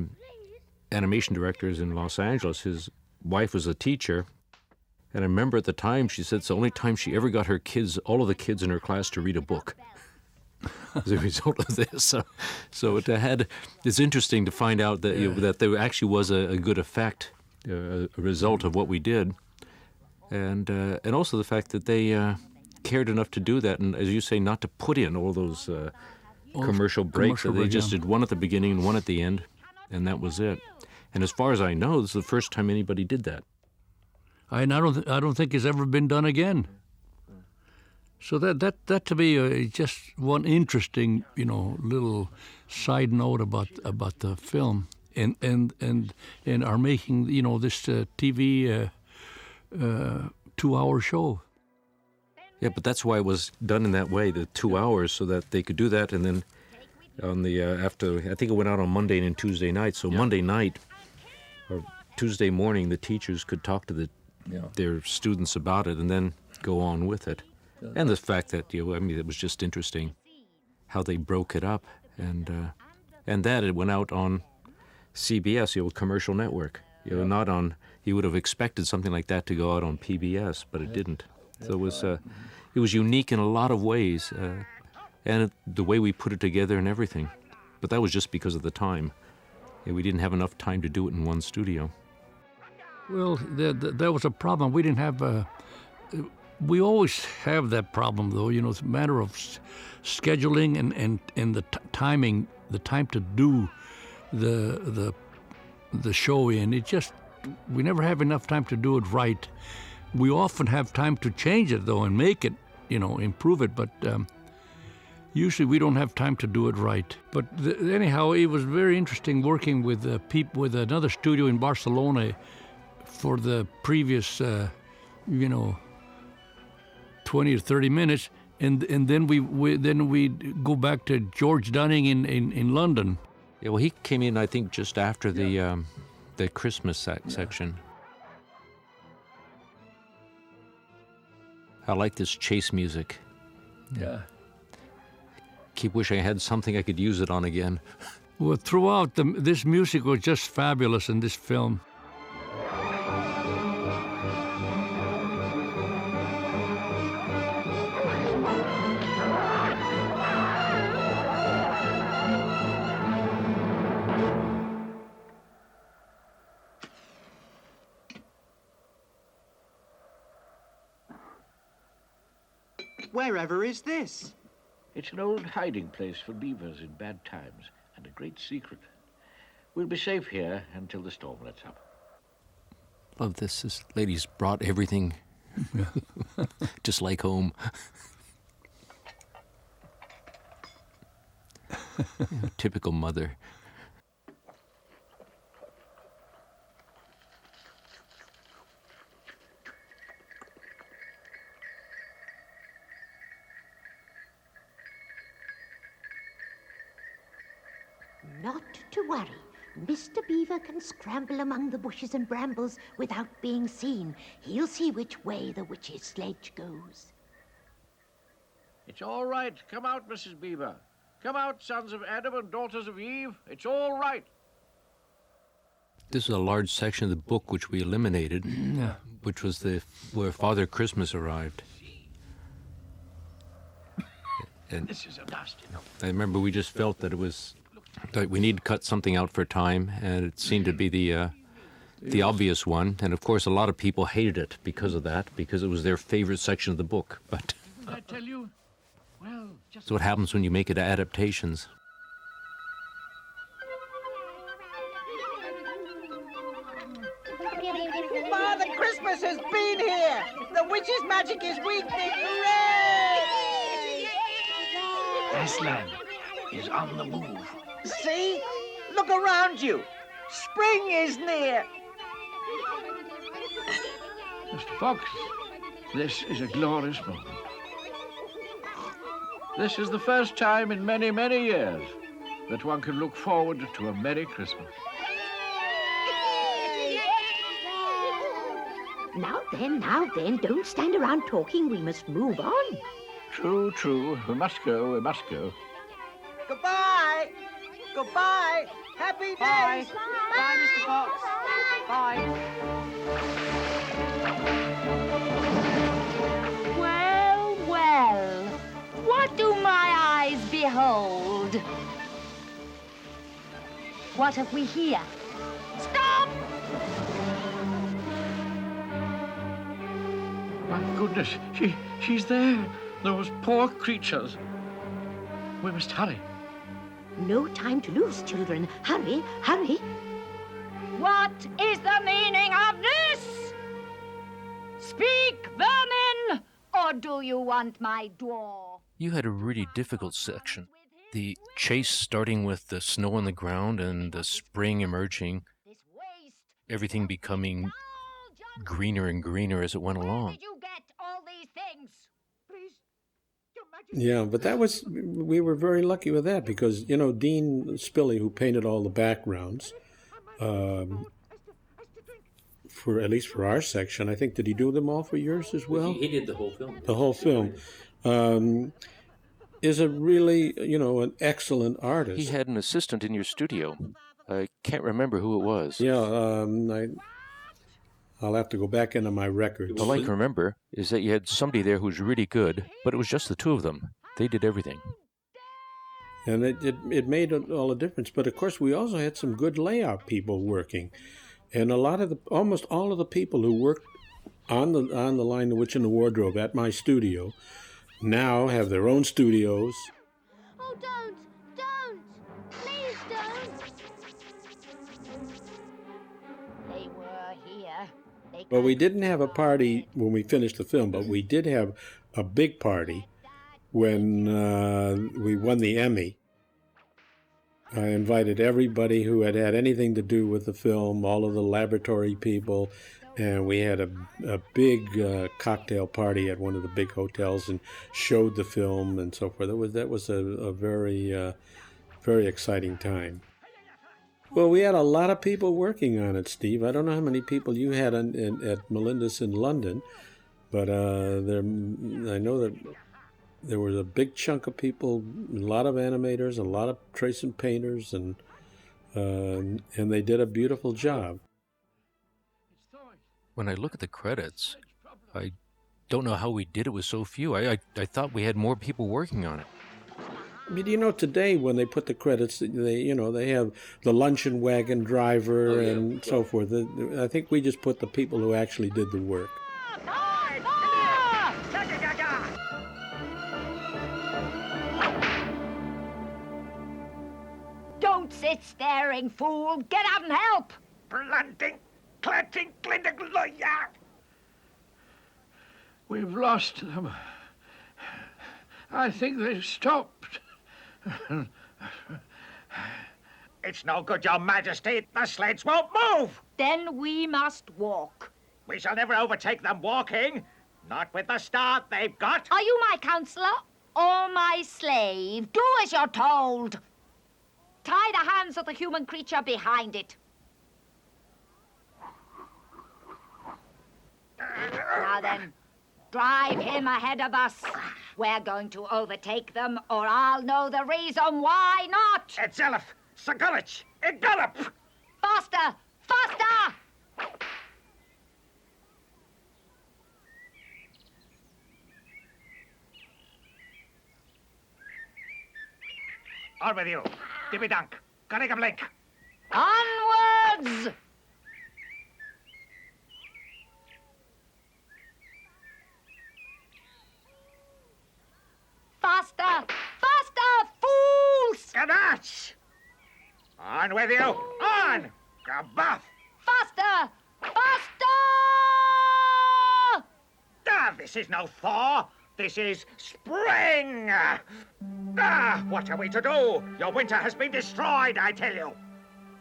animation directors in Los Angeles, his wife was a teacher, And I remember at the time she said it's the only time she ever got her kids, all of the kids in her class, to read a book as a result of this. So it's interesting to find out that that there actually was a good effect, a result of what we did, and also the fact that they cared enough to do that, and as you say, not to put in all those commercial breaks. They just did one at the beginning and one at the end, and that was it. And as far as I know, this is the first time anybody did that. I don't think it's ever been done again. So that to me is just one interesting, little side note about the film and our making, this TV 2-hour show. Yeah, but that's why it was done in that way, the 2 hours, so that they could do that, and then on the after, I think it went out on Monday and Tuesday night. So Monday night or Tuesday morning, the teachers could talk to their students about it, and then go on with it. And the fact that it was just interesting how they broke it up, and that it went out on CBS, commercial network. Not on. You would have expected something like that to go out on PBS, but it didn't. So it was unique in a lot of ways, and the way we put it together and everything. But that was just because of the time. We didn't have enough time to do it in one studio. Well, there was a problem. We didn't have. We always have that problem, though. It's a matter of scheduling and the timing, the time to do the show in. It just, we never have enough time to do it right. We often have time to change it, though, and make it, improve it, but usually we don't have time to do it right. But anyhow, it was very interesting working with with another studio in Barcelona for the previous, 20 or 30 minutes, and then we go back to George Dunning in London. Yeah, well, he came in, I think, just after the Christmas section. I like this chase music. Yeah. Keep wishing I had something I could use it on again. Well, throughout, this music was just fabulous in this film. Wherever is this? It's an old hiding place for beavers in bad times, and a great secret. We'll be safe here until the storm lets up. Love this. This lady's brought everything just like home. Typical mother. Not to worry. Mr. Beaver can scramble among the bushes and brambles without being seen. He'll see which way the witch's sledge goes. It's all right. Come out, Mrs. Beaver. Come out, sons of Adam and daughters of Eve. It's all right. This is a large section of the book which we eliminated, which was where Father Christmas arrived. And This is a nasty note. I remember we just felt that we need to cut something out for time, and it seemed to be the obvious one. And of course, a lot of people hated it because of that, because it was their favorite section of the book. But I tell you, well, just that's what happens when you make it adaptations. Father Christmas has been here! The witch's magic is weakening! Hooray! Aslan is on the move. See? Look around you! Spring is near! Mr. Fox, this is a glorious moment. This is the first time in many, many years that one can look forward to a Merry Christmas. Now then, don't stand around talking. We must move on. True, true. We must go, we must go. Goodbye! Goodbye! Happy Bye. days! Bye, Mr. Fox. Bye. What have we here? Stop! My goodness, she's there. Those poor creatures. We must hurry. No time to lose, children. Hurry, hurry. What is the meaning of this? Speak, vermin, or do you want my dwarf? You had a really difficult section. The chase starting with the snow on the ground and the spring emerging, everything becoming greener and greener as it went along. Did you get all these things? Please, Yeah, but we were very lucky with that because, you know, Dean Spilley, who painted all the backgrounds, at least for our section, I think, did he do them all for yours as well? He did the whole film. The whole film. Is a really, you know, an excellent artist. He had an assistant in your studio. I can't remember who it was. Yeah, I'll have to go back into my records. All I can remember is that you had somebody there who was really good, but it was just the two of them. They did everything. And it made all the difference. But of course, we also had some good layout people working, and almost all of the people who worked on the line, The Witch in the Wardrobe at my studio, now have their own studios. Oh, don't! Please don't! they were here. Well, we didn't have a party when we finished the film, but we did have a big party when we won the Emmy. I invited everybody who had anything to do with the film, all of the laboratory people, and we had a big cocktail party at one of the big hotels and showed the film and so forth. That was a very, very exciting time. Well, we had a lot of people working on it, Steve. I don't know how many people you had at Melendez in London, but I know that there was a big chunk of people, a lot of animators, a lot of tracing painters, and they did a beautiful job. When I look at the credits, I don't know how we did it with so few. I thought we had more people working on it. I mean, you know, today when they put the credits, they have the luncheon wagon driver and so forth. I think we just put the people who actually did the work. Don't sit staring, fool. Get out and help. Planting, clatting, clinting, lawyer. We've lost them. I think they've stopped. It's no good, Your Majesty. The sleds won't move. Then we must walk. We shall never overtake them walking. Not with the start they've got. Are you my counselor or my slave? Do as you're told. Tie the hands of the human creature behind it. Now then, drive him ahead of us. We're going to overtake them, or I'll know the reason why not. Etzelif, Sagarich, Gallop! Faster! Faster! On with you. Dibby dunk. Gunniga blink. Onwards! Faster! Faster, fools! Ganache! On with you. On! Gabuff! Faster! Faster! Ah, this is no thaw. This is spring. What are we to do? Your winter has been destroyed, I tell you.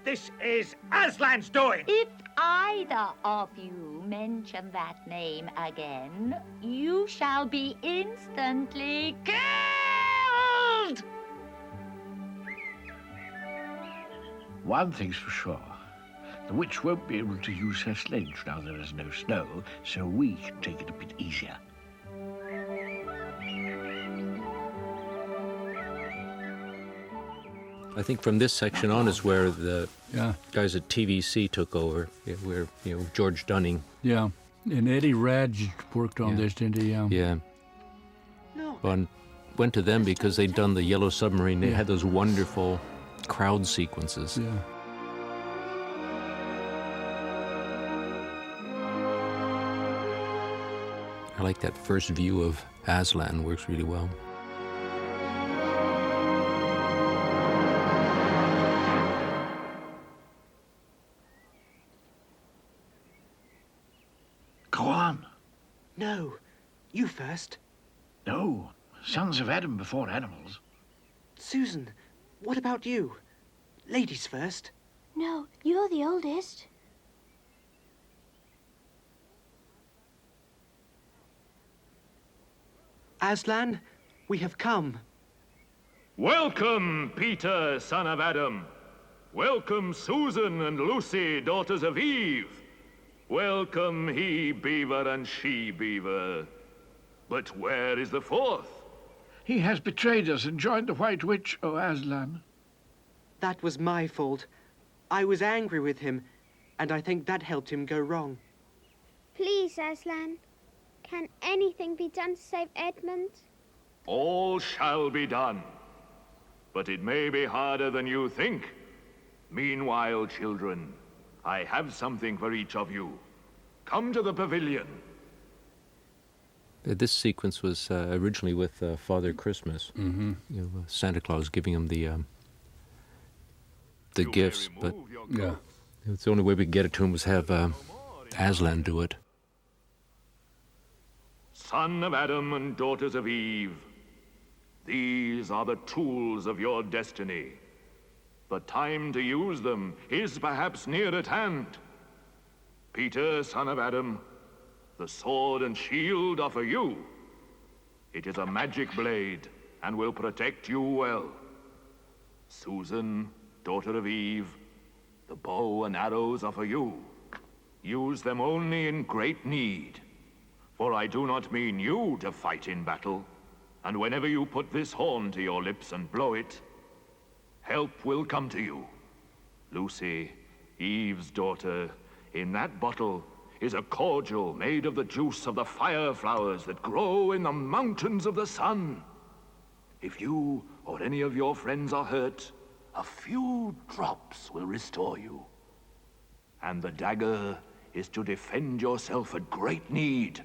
This is Aslan's doing. If either of you mention that name again, you shall be instantly killed! One thing's for sure. The witch won't be able to use her sledge now there is no snow, so we can take it a bit easier. I think from this section on is where the guys at TVC took over, where George Dunning. Yeah, and Eddie Radge worked on this, didn't he? Yeah. Well, went to them because they'd done the Yellow Submarine. They had those wonderful crowd sequences. Yeah. I like that first view of Aslan, works really well. Go on. No, you first. No, sons of Adam before animals. Susan, what about you? Ladies first. No, you're the oldest. Aslan, we have come. Welcome, Peter, son of Adam. Welcome, Susan and Lucy, daughters of Eve. Welcome, he beaver and she beaver. But where is the fourth? He has betrayed us and joined the White Witch, O Aslan. That was my fault. I was angry with him, and I think that helped him go wrong. Please, Aslan, can anything be done to save Edmund? All shall be done. But it may be harder than you think. Meanwhile, children, I have something for each of you. Come to the pavilion. This sequence was originally with Father Christmas. Mm-hmm. You know, Santa Claus giving him the gifts, but Yeah. it's the only way we could get it to him was have Aslan do it. Son of Adam and daughters of Eve, these are the tools of your destiny. The time to use them is perhaps near at hand. Peter, son of Adam, the sword and shield are for you. It is a magic blade and will protect you well. Susan, daughter of Eve, the bow and arrows are for you. Use them only in great need. For I do not mean you to fight in battle, and whenever you put this horn to your lips and blow it, help will come to you. Lucy, Eve's daughter, in that bottle is a cordial made of the juice of the fire flowers that grow in the mountains of the sun. If you or any of your friends are hurt, a few drops will restore you. And the dagger is to defend yourself at great need,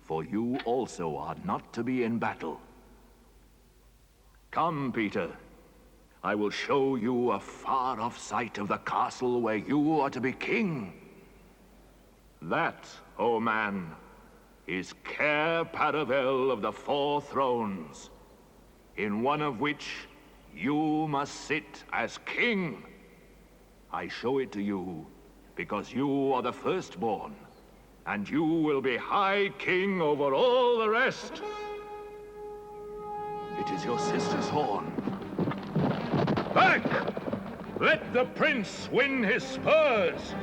for you also are not to be in battle. Come, Peter. I will show you a far-off sight of the castle where you are to be king. That, O man, is Cair Paravel of the Four Thrones, in one of which you must sit as king. I show it to you because you are the firstborn, and you will be High King over all the rest. It is your sister's horn. Back! Let the prince win his spurs!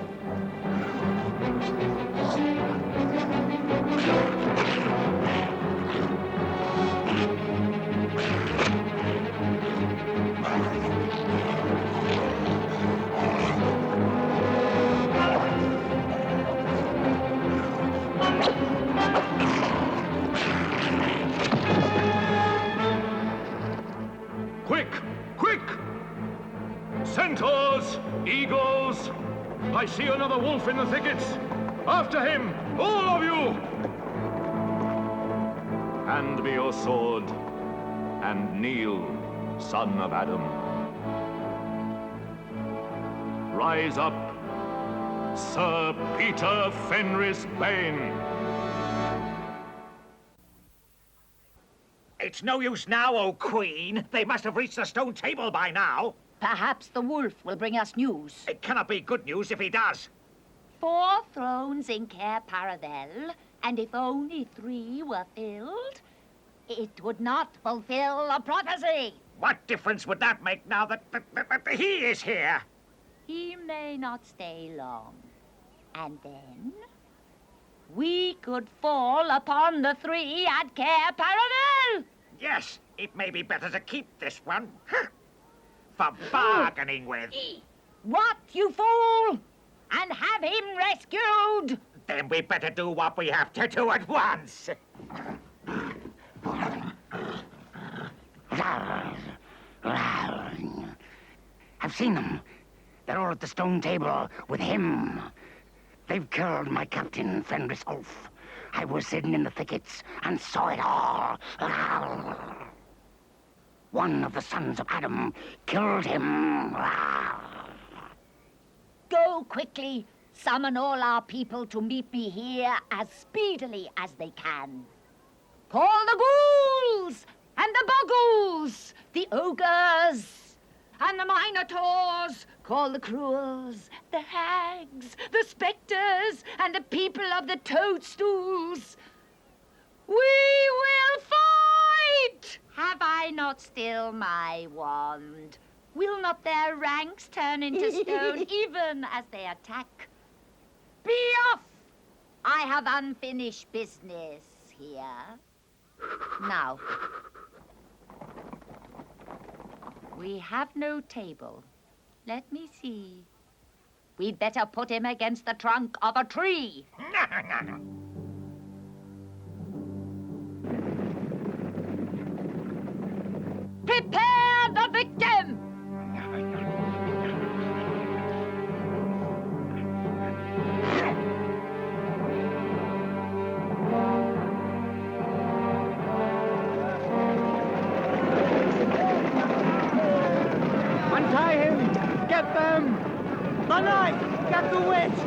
Quick! Quick! Centaurs! Eagles! I see another wolf in the thickets! After him! All of you! Hand me your sword, and kneel, son of Adam. Rise up, Sir Peter Fenris Bane. It's no use now, O Queen. They must have reached the stone table by now. Perhaps the wolf will bring us news. It cannot be good news if he does. 4 thrones in Cair Paravel, and if only 3 were filled, it would not fulfill a prophecy. What difference would that make now that he is here? He may not stay long. And then we could fall upon the 3 at Cair Paravel. Yes, it may be better to keep this one. For bargaining with. What, you fool? And have him rescued? Then we better do what we have to do at once. I've seen them. They're all at the stone table with him. They've killed my captain, Fenris Ulf. I was hidden in the thickets and saw it all. One of the sons of Adam killed him. Go quickly. Summon all our people to meet me here as speedily as they can. Call the ghouls and the boggles, the ogres and the minotaurs. Call the cruels, the hags, the spectres, and the people of the toadstools. We will fight! Have I not still my wand? Will not their ranks turn into stone even as they attack? Be off! I have unfinished business here. Now, we have no table. Let me see. We'd better put him against the trunk of a tree. Prepare the victim! Untie him! Get them! The knife! Get the witch!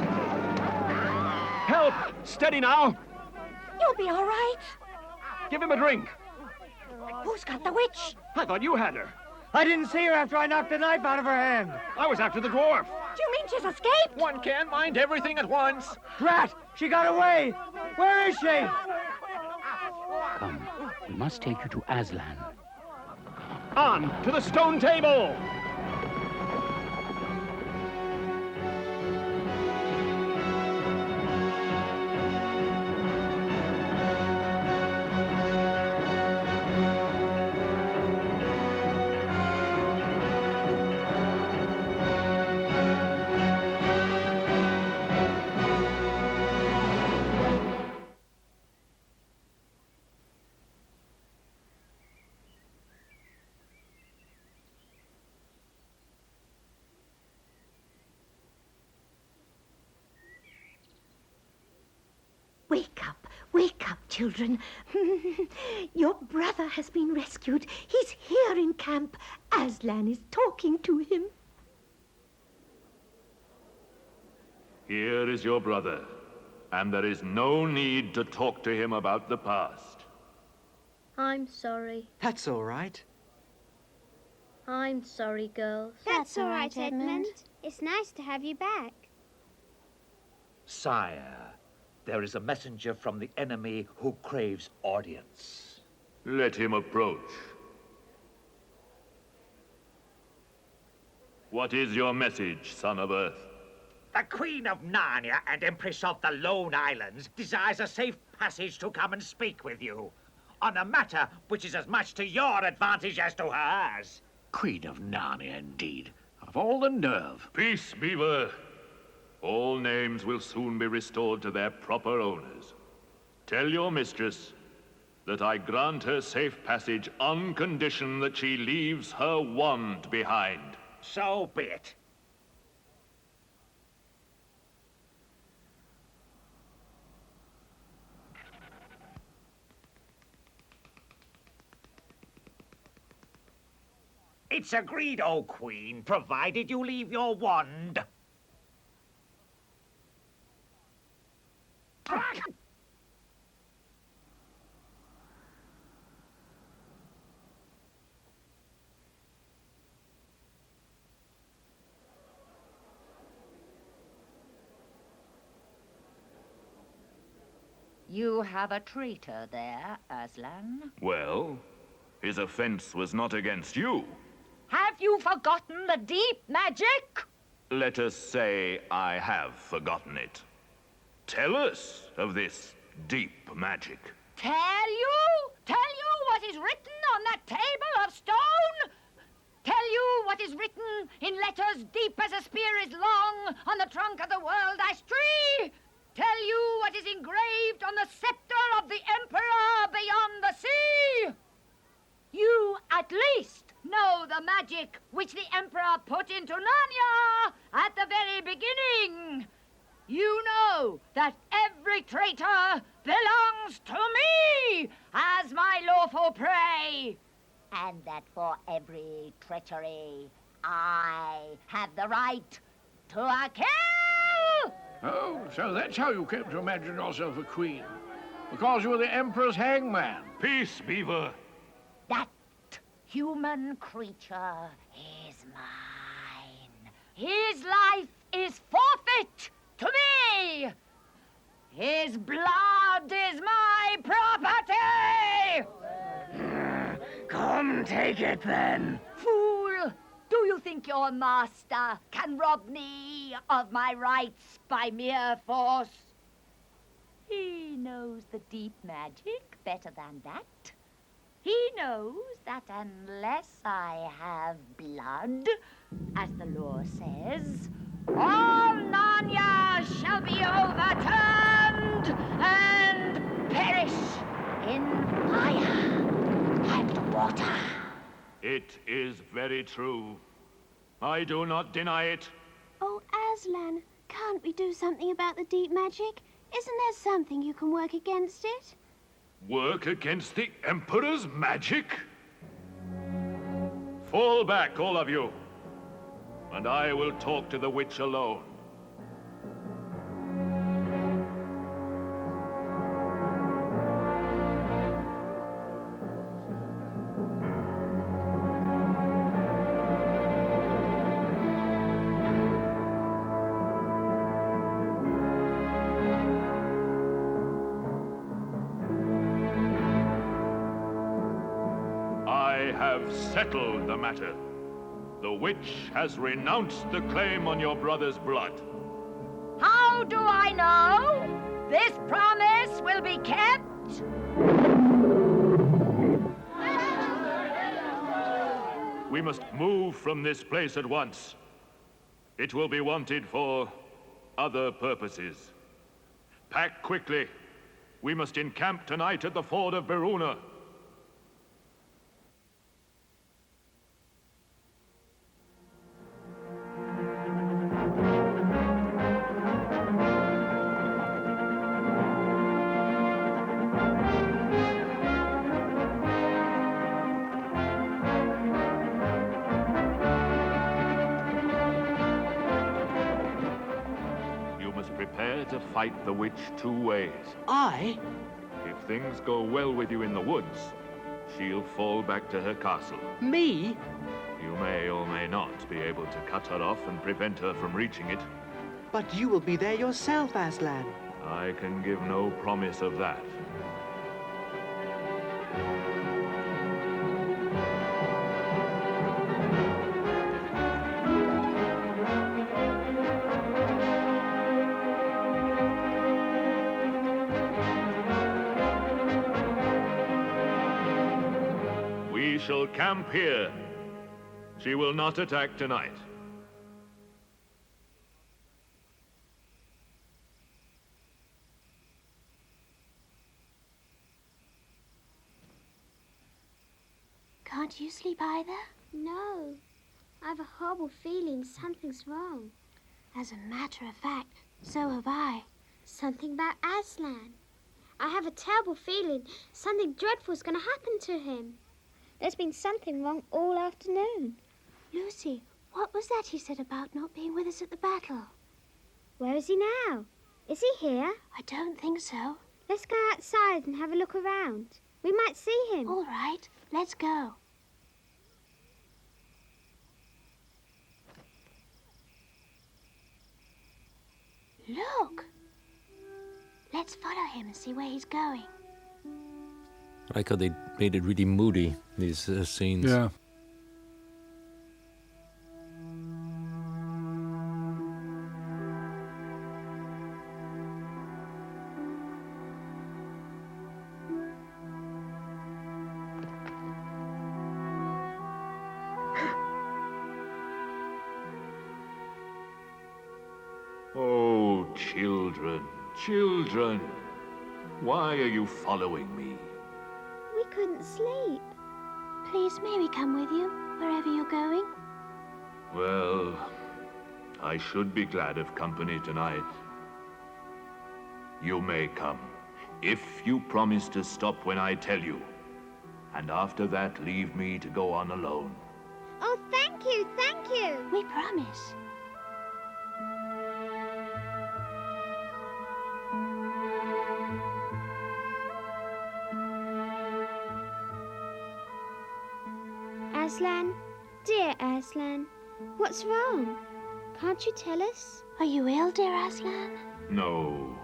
Help! Steady now! You'll be all right. Give him a drink. Who's got the witch? I thought you had her. I didn't see her after I knocked the knife out of her hand. I was after the dwarf. Do you mean she's escaped? One can't mind everything at once. Drat! She got away! Where is she? Come, we must take you to Aslan. On to the stone table! Wake up, children. Your brother has been rescued. He's here in camp. Aslan is talking to him. Here is your brother, and there is no need to talk to him about the past. I'm sorry. That's all right. I'm sorry, girls. That's all right, Edmund. It's nice to have you back. Sire, there is a messenger from the enemy who craves audience. Let him approach. What is your message, son of Earth? The Queen of Narnia and Empress of the Lone Islands desires a safe passage to come and speak with you on a matter which is as much to your advantage as to hers. Queen of Narnia, indeed. Of all the nerve. Peace, Beaver. All names will soon be restored to their proper owners. Tell your mistress that I grant her safe passage on condition that she leaves her wand behind. So be it. It's agreed, O Queen, provided you leave your wand. You have a traitor there, Aslan. Well, his offense was not against you. Have you forgotten the deep magic? Let us say I have forgotten it. Tell us of this deep magic. Tell you? Tell you what is written on that table of stone? Tell you what is written in letters deep as a spear is long on the trunk of the world-ash tree? Tell you what is engraved on the scepter of the Emperor beyond the sea? You, at least, know the magic which the Emperor put into Narnia at the very beginning. You know that every traitor belongs and that for every treachery, I have the right to a kill! Oh, so that's how you came to imagine yourself a queen. Because you were the Emperor's hangman. Peace, Beaver. That human creature is mine. His life is forfeit to me. His blood is my property. Come, take it then. Fool! Do you think your master can rob me of my rights by mere force? He knows the deep magic better than that. He knows that unless I have blood, as the law says, all Narnia shall be overturned and perish in fire and water. It is very true. I do not deny it. Oh, Aslan, can't we do something about the deep magic? Isn't there something you can work against it? Work against the Emperor's magic? Fall back, all of you, and I will talk to the witch alone. I have settled the matter. The witch has renounced the claim on your brother's blood. How do I know this promise will be kept? We must move from this place at once. It will be wanted for other purposes. Pack quickly. We must encamp tonight at the ford of Verona. Prepare to fight the witch two ways. I? If things go well with you in the woods, she'll fall back to her castle. Me? You may or may not be able to cut her off and prevent her from reaching it. But you will be there yourself, Aslan. I can give no promise of that. We shall camp here. She will not attack tonight. Can't you sleep either? No. I have a horrible feeling something's wrong. As a matter of fact, so have I. Something about Aslan. I have a terrible feeling something dreadful's going to happen to him. There's been something wrong all afternoon. Lucy, what was that he said about not being with us at the battle? Where is he now? Is he here? I don't think so. Let's go outside and have a look around. We might see him. All right, let's go. Look! Let's follow him and see where he's going. I like how they made it really moody, these scenes. Yeah. Oh, children, children, why are you following me? We couldn't sleep. Please, may we come with you, wherever you're going? Well, I should be glad of company tonight. You may come, if you promise to stop when I tell you. And after that, leave me to go on alone. Oh, thank you, thank you. We promise. Aslan, dear Aslan, what's wrong? Can't you tell us? Are you ill, dear Aslan? No.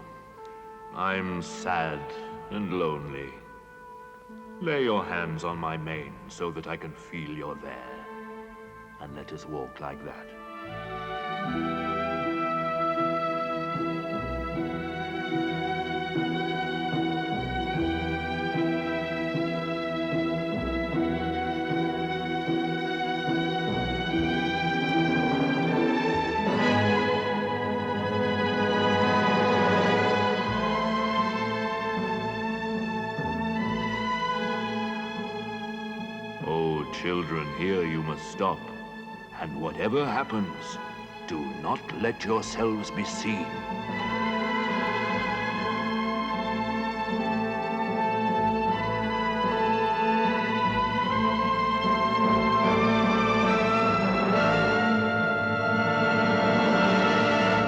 I'm sad and lonely. Lay your hands on my mane so that I can feel you're there. And let us walk like that. Oh, children, here you must stop. And whatever happens, do not let yourselves be seen.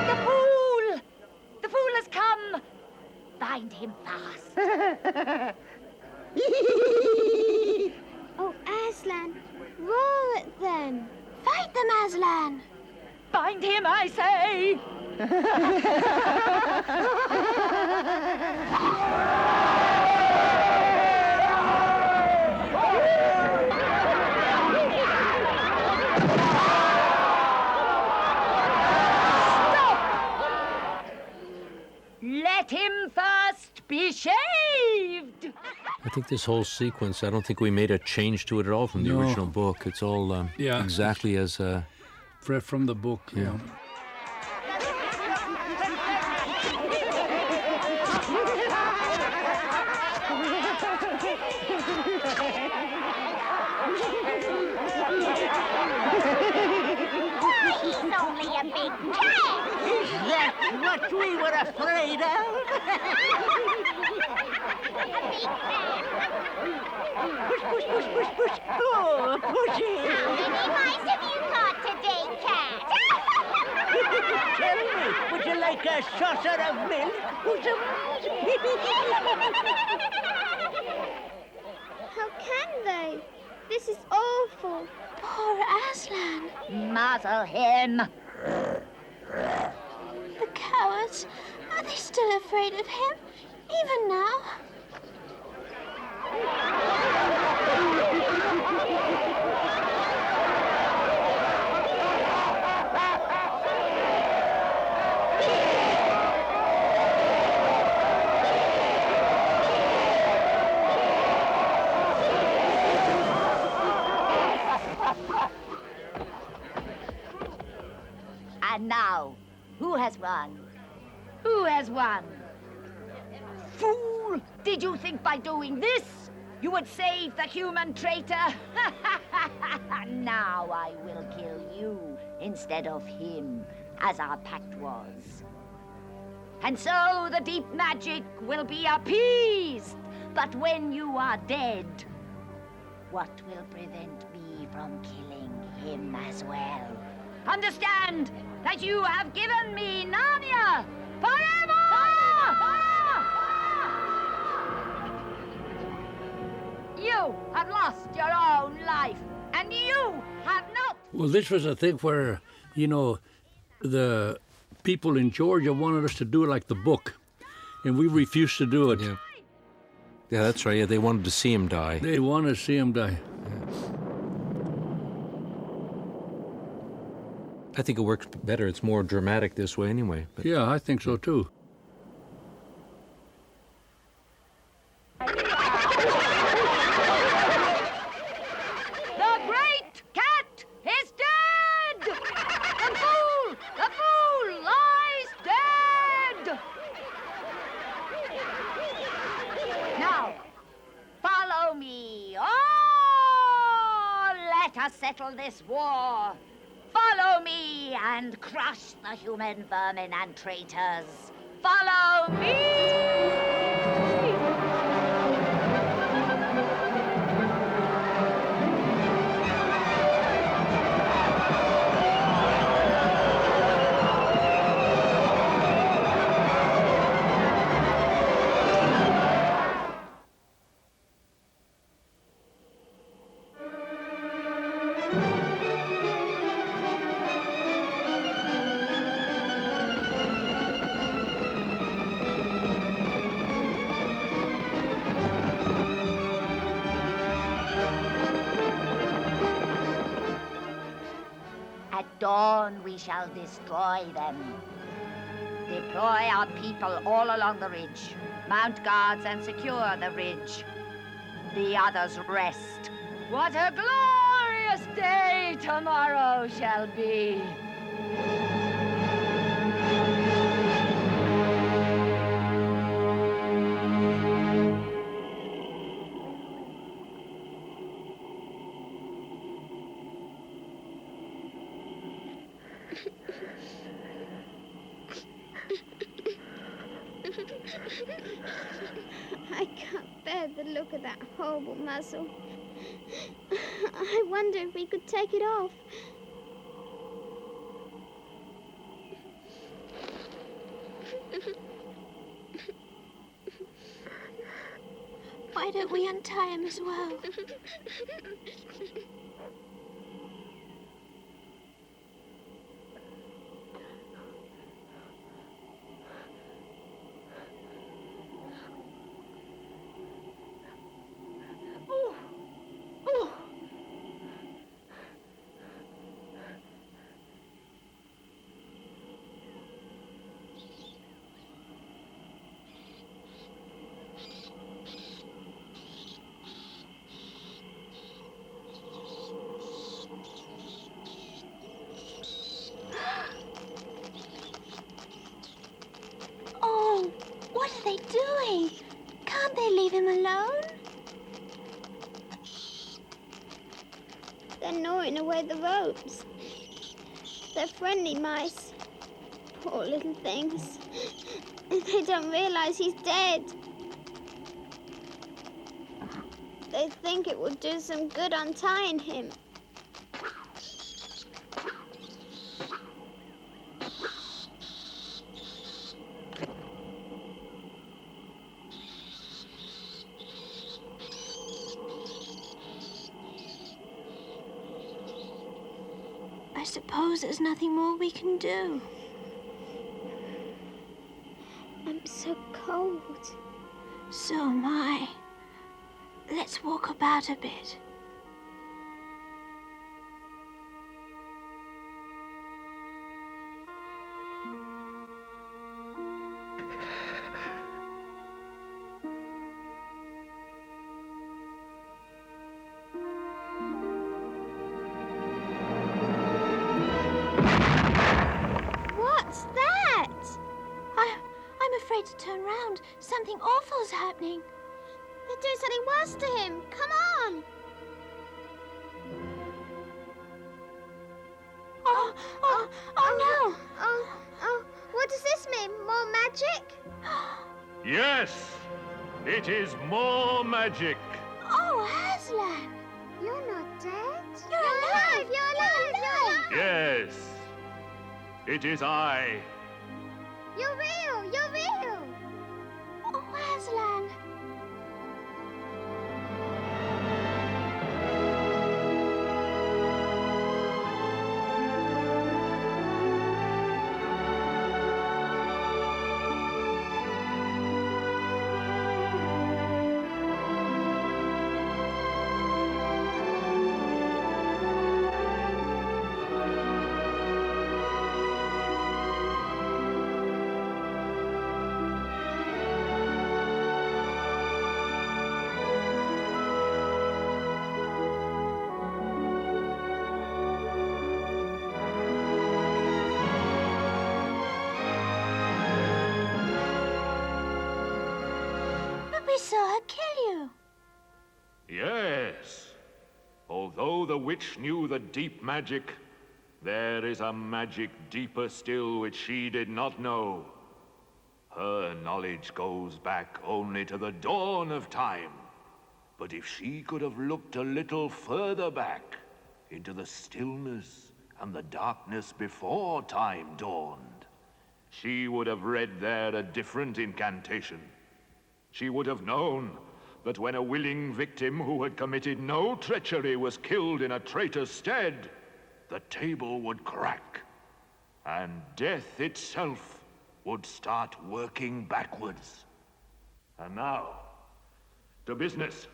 The fool! The fool has come! Bind him fast. Oh, Aslan, roar at them. Fight them, Aslan. Bind him, I say! Stop! Let him first be shaved! I think this whole sequence, I don't think we made a change to it at all from the No. original book. It's all exactly as... From the book, yeah. He's only a big cat. Is that what we were afraid of? Push, push, push, push, push. Oh, pushy. How many mice have you caught today, cat? Tell me, would you like a saucer of milk? How can they? This is awful. Poor Aslan. Muzzle him. The cowards. Are they still afraid of him? Even now? And now, who has won? Who has won? Fool! Did you think by doing this you would save the human traitor? Now I will kill you instead of him, as our pact was. And so the deep magic will be appeased. But when you are dead, what will prevent me from killing him as well? Understand that you have given me Narnia forever! You have lost your own life, and you have not. Well, this was a thing where, you know, the people in Georgia wanted us to do it like the book, and we refused to do it. Yeah, that's right. Yeah, they wanted to see him die. They wanted to see him die. I think it works better. It's more dramatic this way anyway. But Yeah, I think so too. The great cat is dead! The fool lies dead! Now, follow me. Oh, let us settle this war. Follow me and crush the human vermin and traitors. Follow me! dawn we shall destroy them. Deploy our people all along the ridge. Mount guards and secure the ridge. The others rest. What a glorious day tomorrow shall be. I can't bear the look of that horrible muzzle. I wonder if we could take it off. Why don't we untie him as well? Oh, what are they doing? Can't they leave him alone? They're gnawing away the ropes. They're friendly mice. Poor little things. They don't realize he's dead. They think it will do some good untying him. I suppose there's nothing more we can do. I'm so cold. So am I. Let's walk about a bit. What's that? I'm afraid to turn round. Something awful's happening. They're doing something worse to him. Come on. Oh no! Oh, what does this mean? More magic? Yes, it is more magic. Oh, Aslan! You're not dead. You're alive! You're alive! Yes, it is I. You're real! You're real! Oh, Aslan! We saw her kill you. Yes. Although the witch knew the deep magic, there is a magic deeper still which she did not know. Her knowledge goes back only to the dawn of time. But if she could have looked a little further back into the stillness and the darkness before time dawned, she would have read there a different incantation. She would have known that when a willing victim who had committed no treachery was killed in a traitor's stead, the table would crack, and death itself would start working backwards. And now, to business.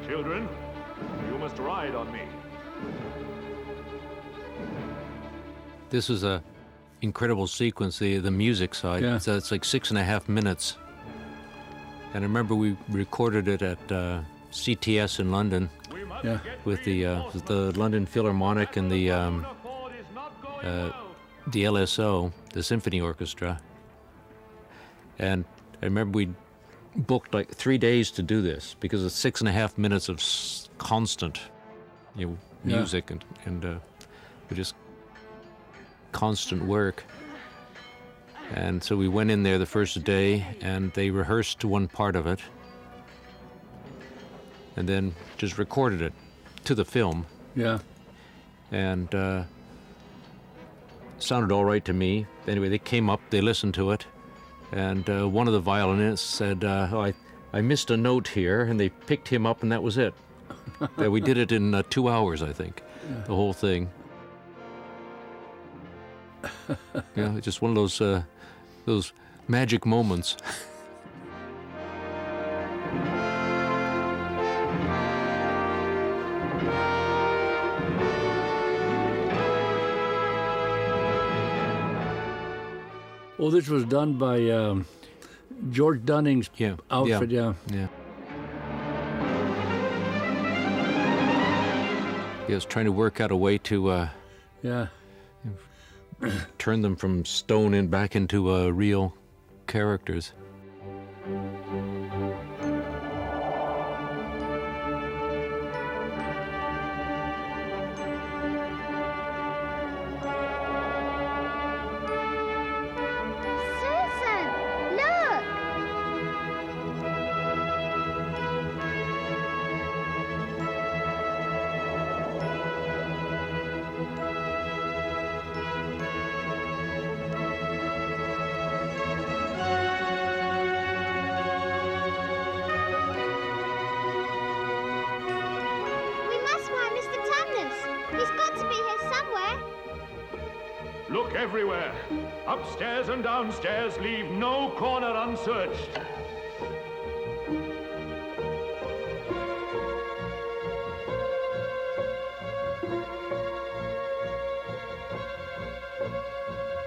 Children, you must ride on me. This is a incredible sequence, the music side. Yeah. So it's like 6.5 minutes. And I remember we recorded it at CTS in London. Yeah. With the London Philharmonic and the LSO, the Symphony Orchestra. And I remember we booked like 3 days to do this because it's 6.5 minutes of constant, music and just constant work. And so we went in there the first day and they rehearsed one part of it and then just recorded it to the film. Yeah. And sounded all right to me. Anyway, they came up, they listened to it, and one of the violinists said, I missed a note here, and they picked him up and that was it. We did it in 2 hours, I think, the whole thing. Just one of those magic moments. Well, this was done by George Dunning's outfit, yeah. He was trying to work out a way to turn them from stone back into real characters. Look everywhere. Upstairs and downstairs, leave no corner unsearched.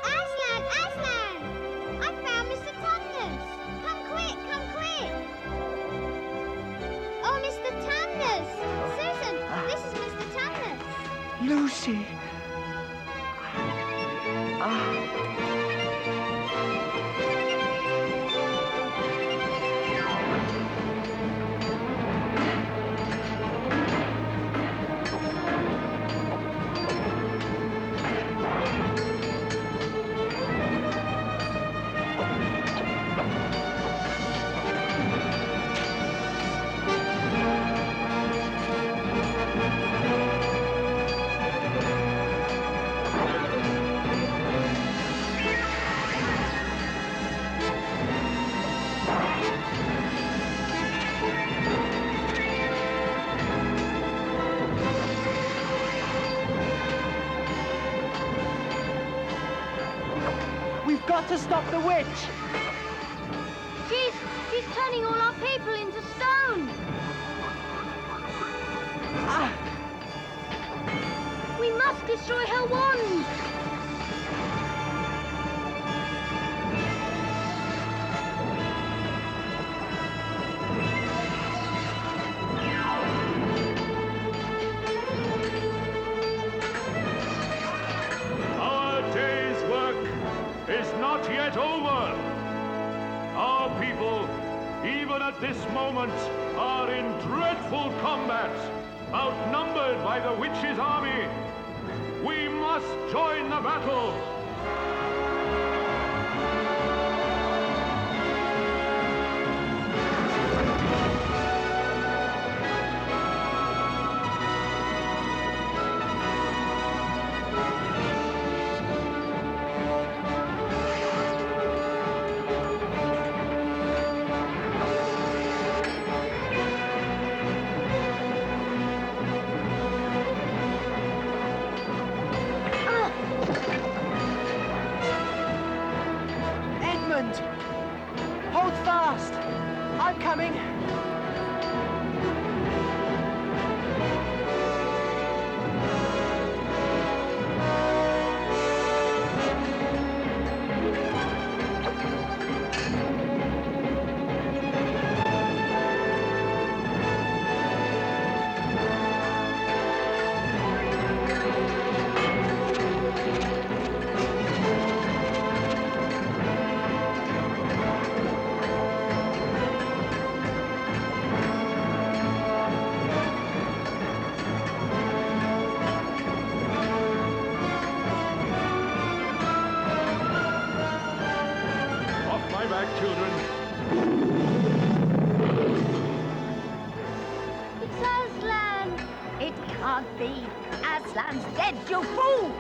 Aslan! Aslan! I found Mr. Tumnus! Come quick! Come quick! Oh, Mr. Tumnus! Susan, this is Mr. Tumnus. Lucy! We've got to stop the witch! She's turning all our people into stone! We must destroy her wand! Our day's work is not yet over. Our people, even at this moment, are in dreadful combat, outnumbered by the witch's army. We must join the battle. can't be. Aslan's dead, you fool!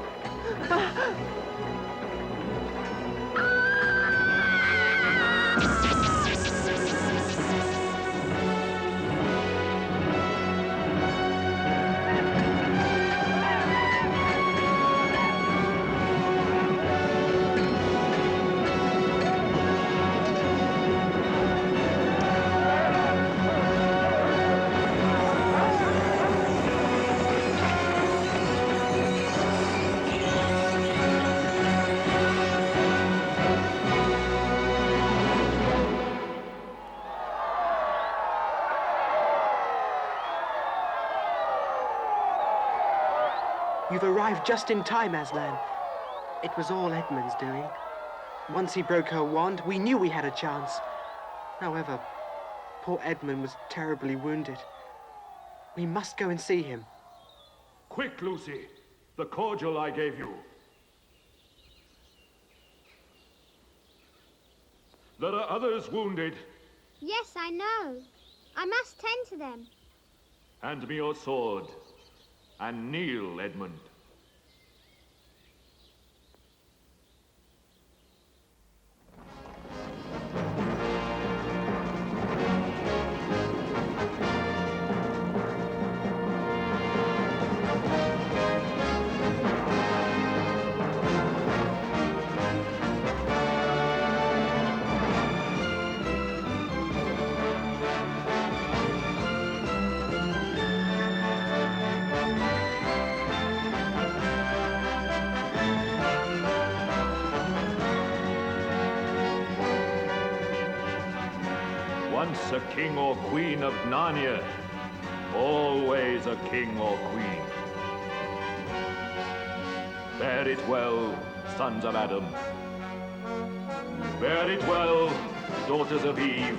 You've arrived just in time, Aslan. It was all Edmund's doing. Once he broke her wand, we knew we had a chance. However, poor Edmund was terribly wounded. We must go and see him. Quick, Lucy. The cordial I gave you. There are others wounded. Yes, I know. I must tend to them. Hand me your sword. And kneel, Edmund. Once a king or queen of Narnia, always a king or queen. Bear it well, sons of Adam. Bear it well, daughters of Eve.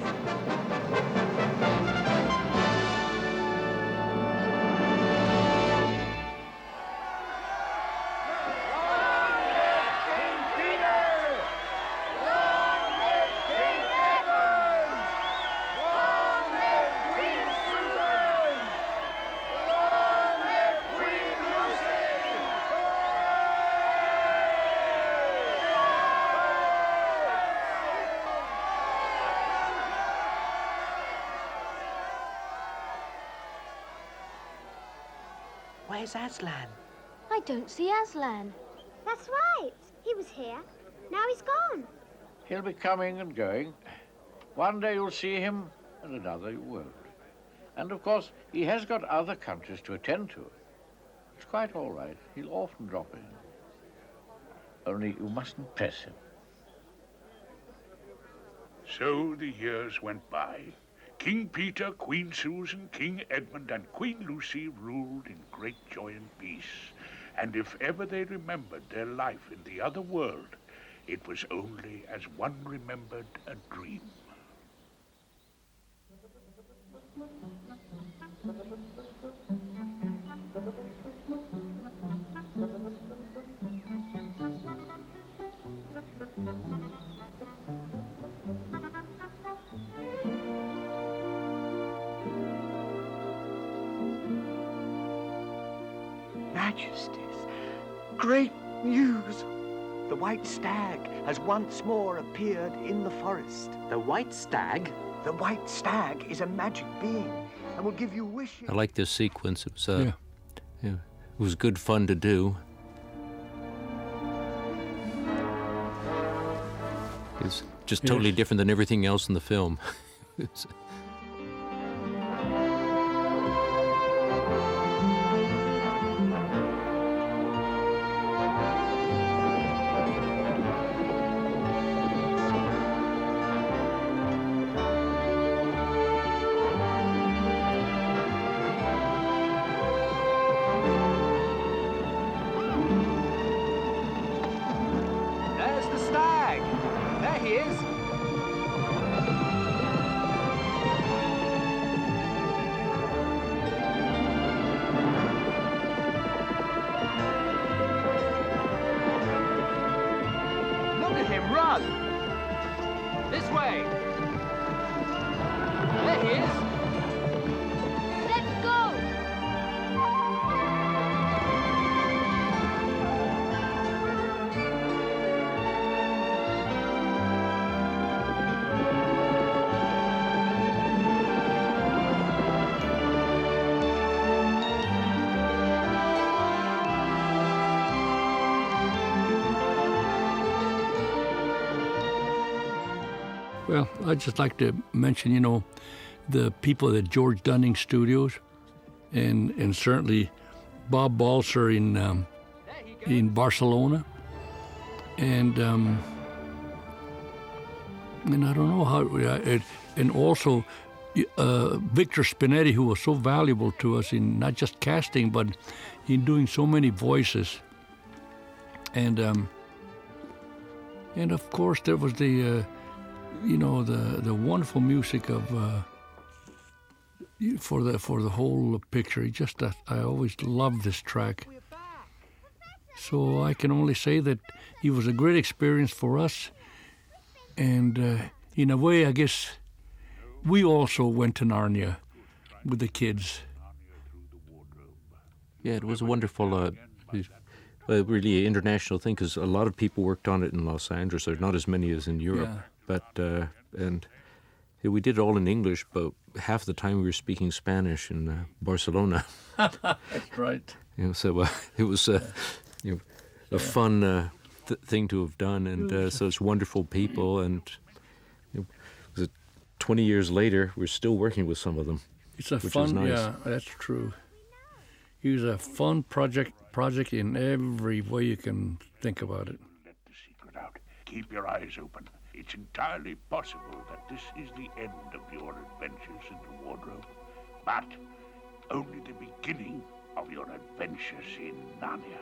Where's Aslan? I don't see Aslan. That's right. He was here. Now he's gone. He'll be coming and going. One day you'll see him, and another you won't. And of course, he has got other countries to attend to. It's quite all right. He'll often drop in. Only you mustn't press him. So the years went by. King Peter, Queen Susan, King Edmund, and Queen Lucy ruled in great joy and peace. And if ever they remembered their life in the other world, it was only as one remembered a dream. Majesties, great news! The white stag has once more appeared in the forest. The white stag? The white stag is a magic being and will give you wishes. I like this sequence. It was, it was good fun to do. It's just totally different than everything else in the film. There's the stag. There he is. Well, I'd just like to mention, you know, the people at George Dunning Studios, and certainly Bob Balser in Barcelona, and I don't know how, and also Victor Spinetti, who was so valuable to us in not just casting, but in doing so many voices, and of course there was the the wonderful music of for the whole picture. I always loved this track. So I can only say that it was a great experience for us, and in a way, I guess we also went to Narnia with the kids. Yeah, it was a wonderful, really international thing, because a lot of people worked on it in Los Angeles. There's not as many as in Europe, but and we did it all in English, but half the time we were speaking Spanish in Barcelona. That's right. So it was a fun thing to have done, and so it's wonderful people, and 20 years later, we're still working with some of them. It's a which fun, is nice. yeah, that's true. It was a fun project in every way you can think about it. Let the secret out. Keep your eyes open. It's entirely possible that this is the end of your adventures in the wardrobe, but only the beginning of your adventures in Narnia.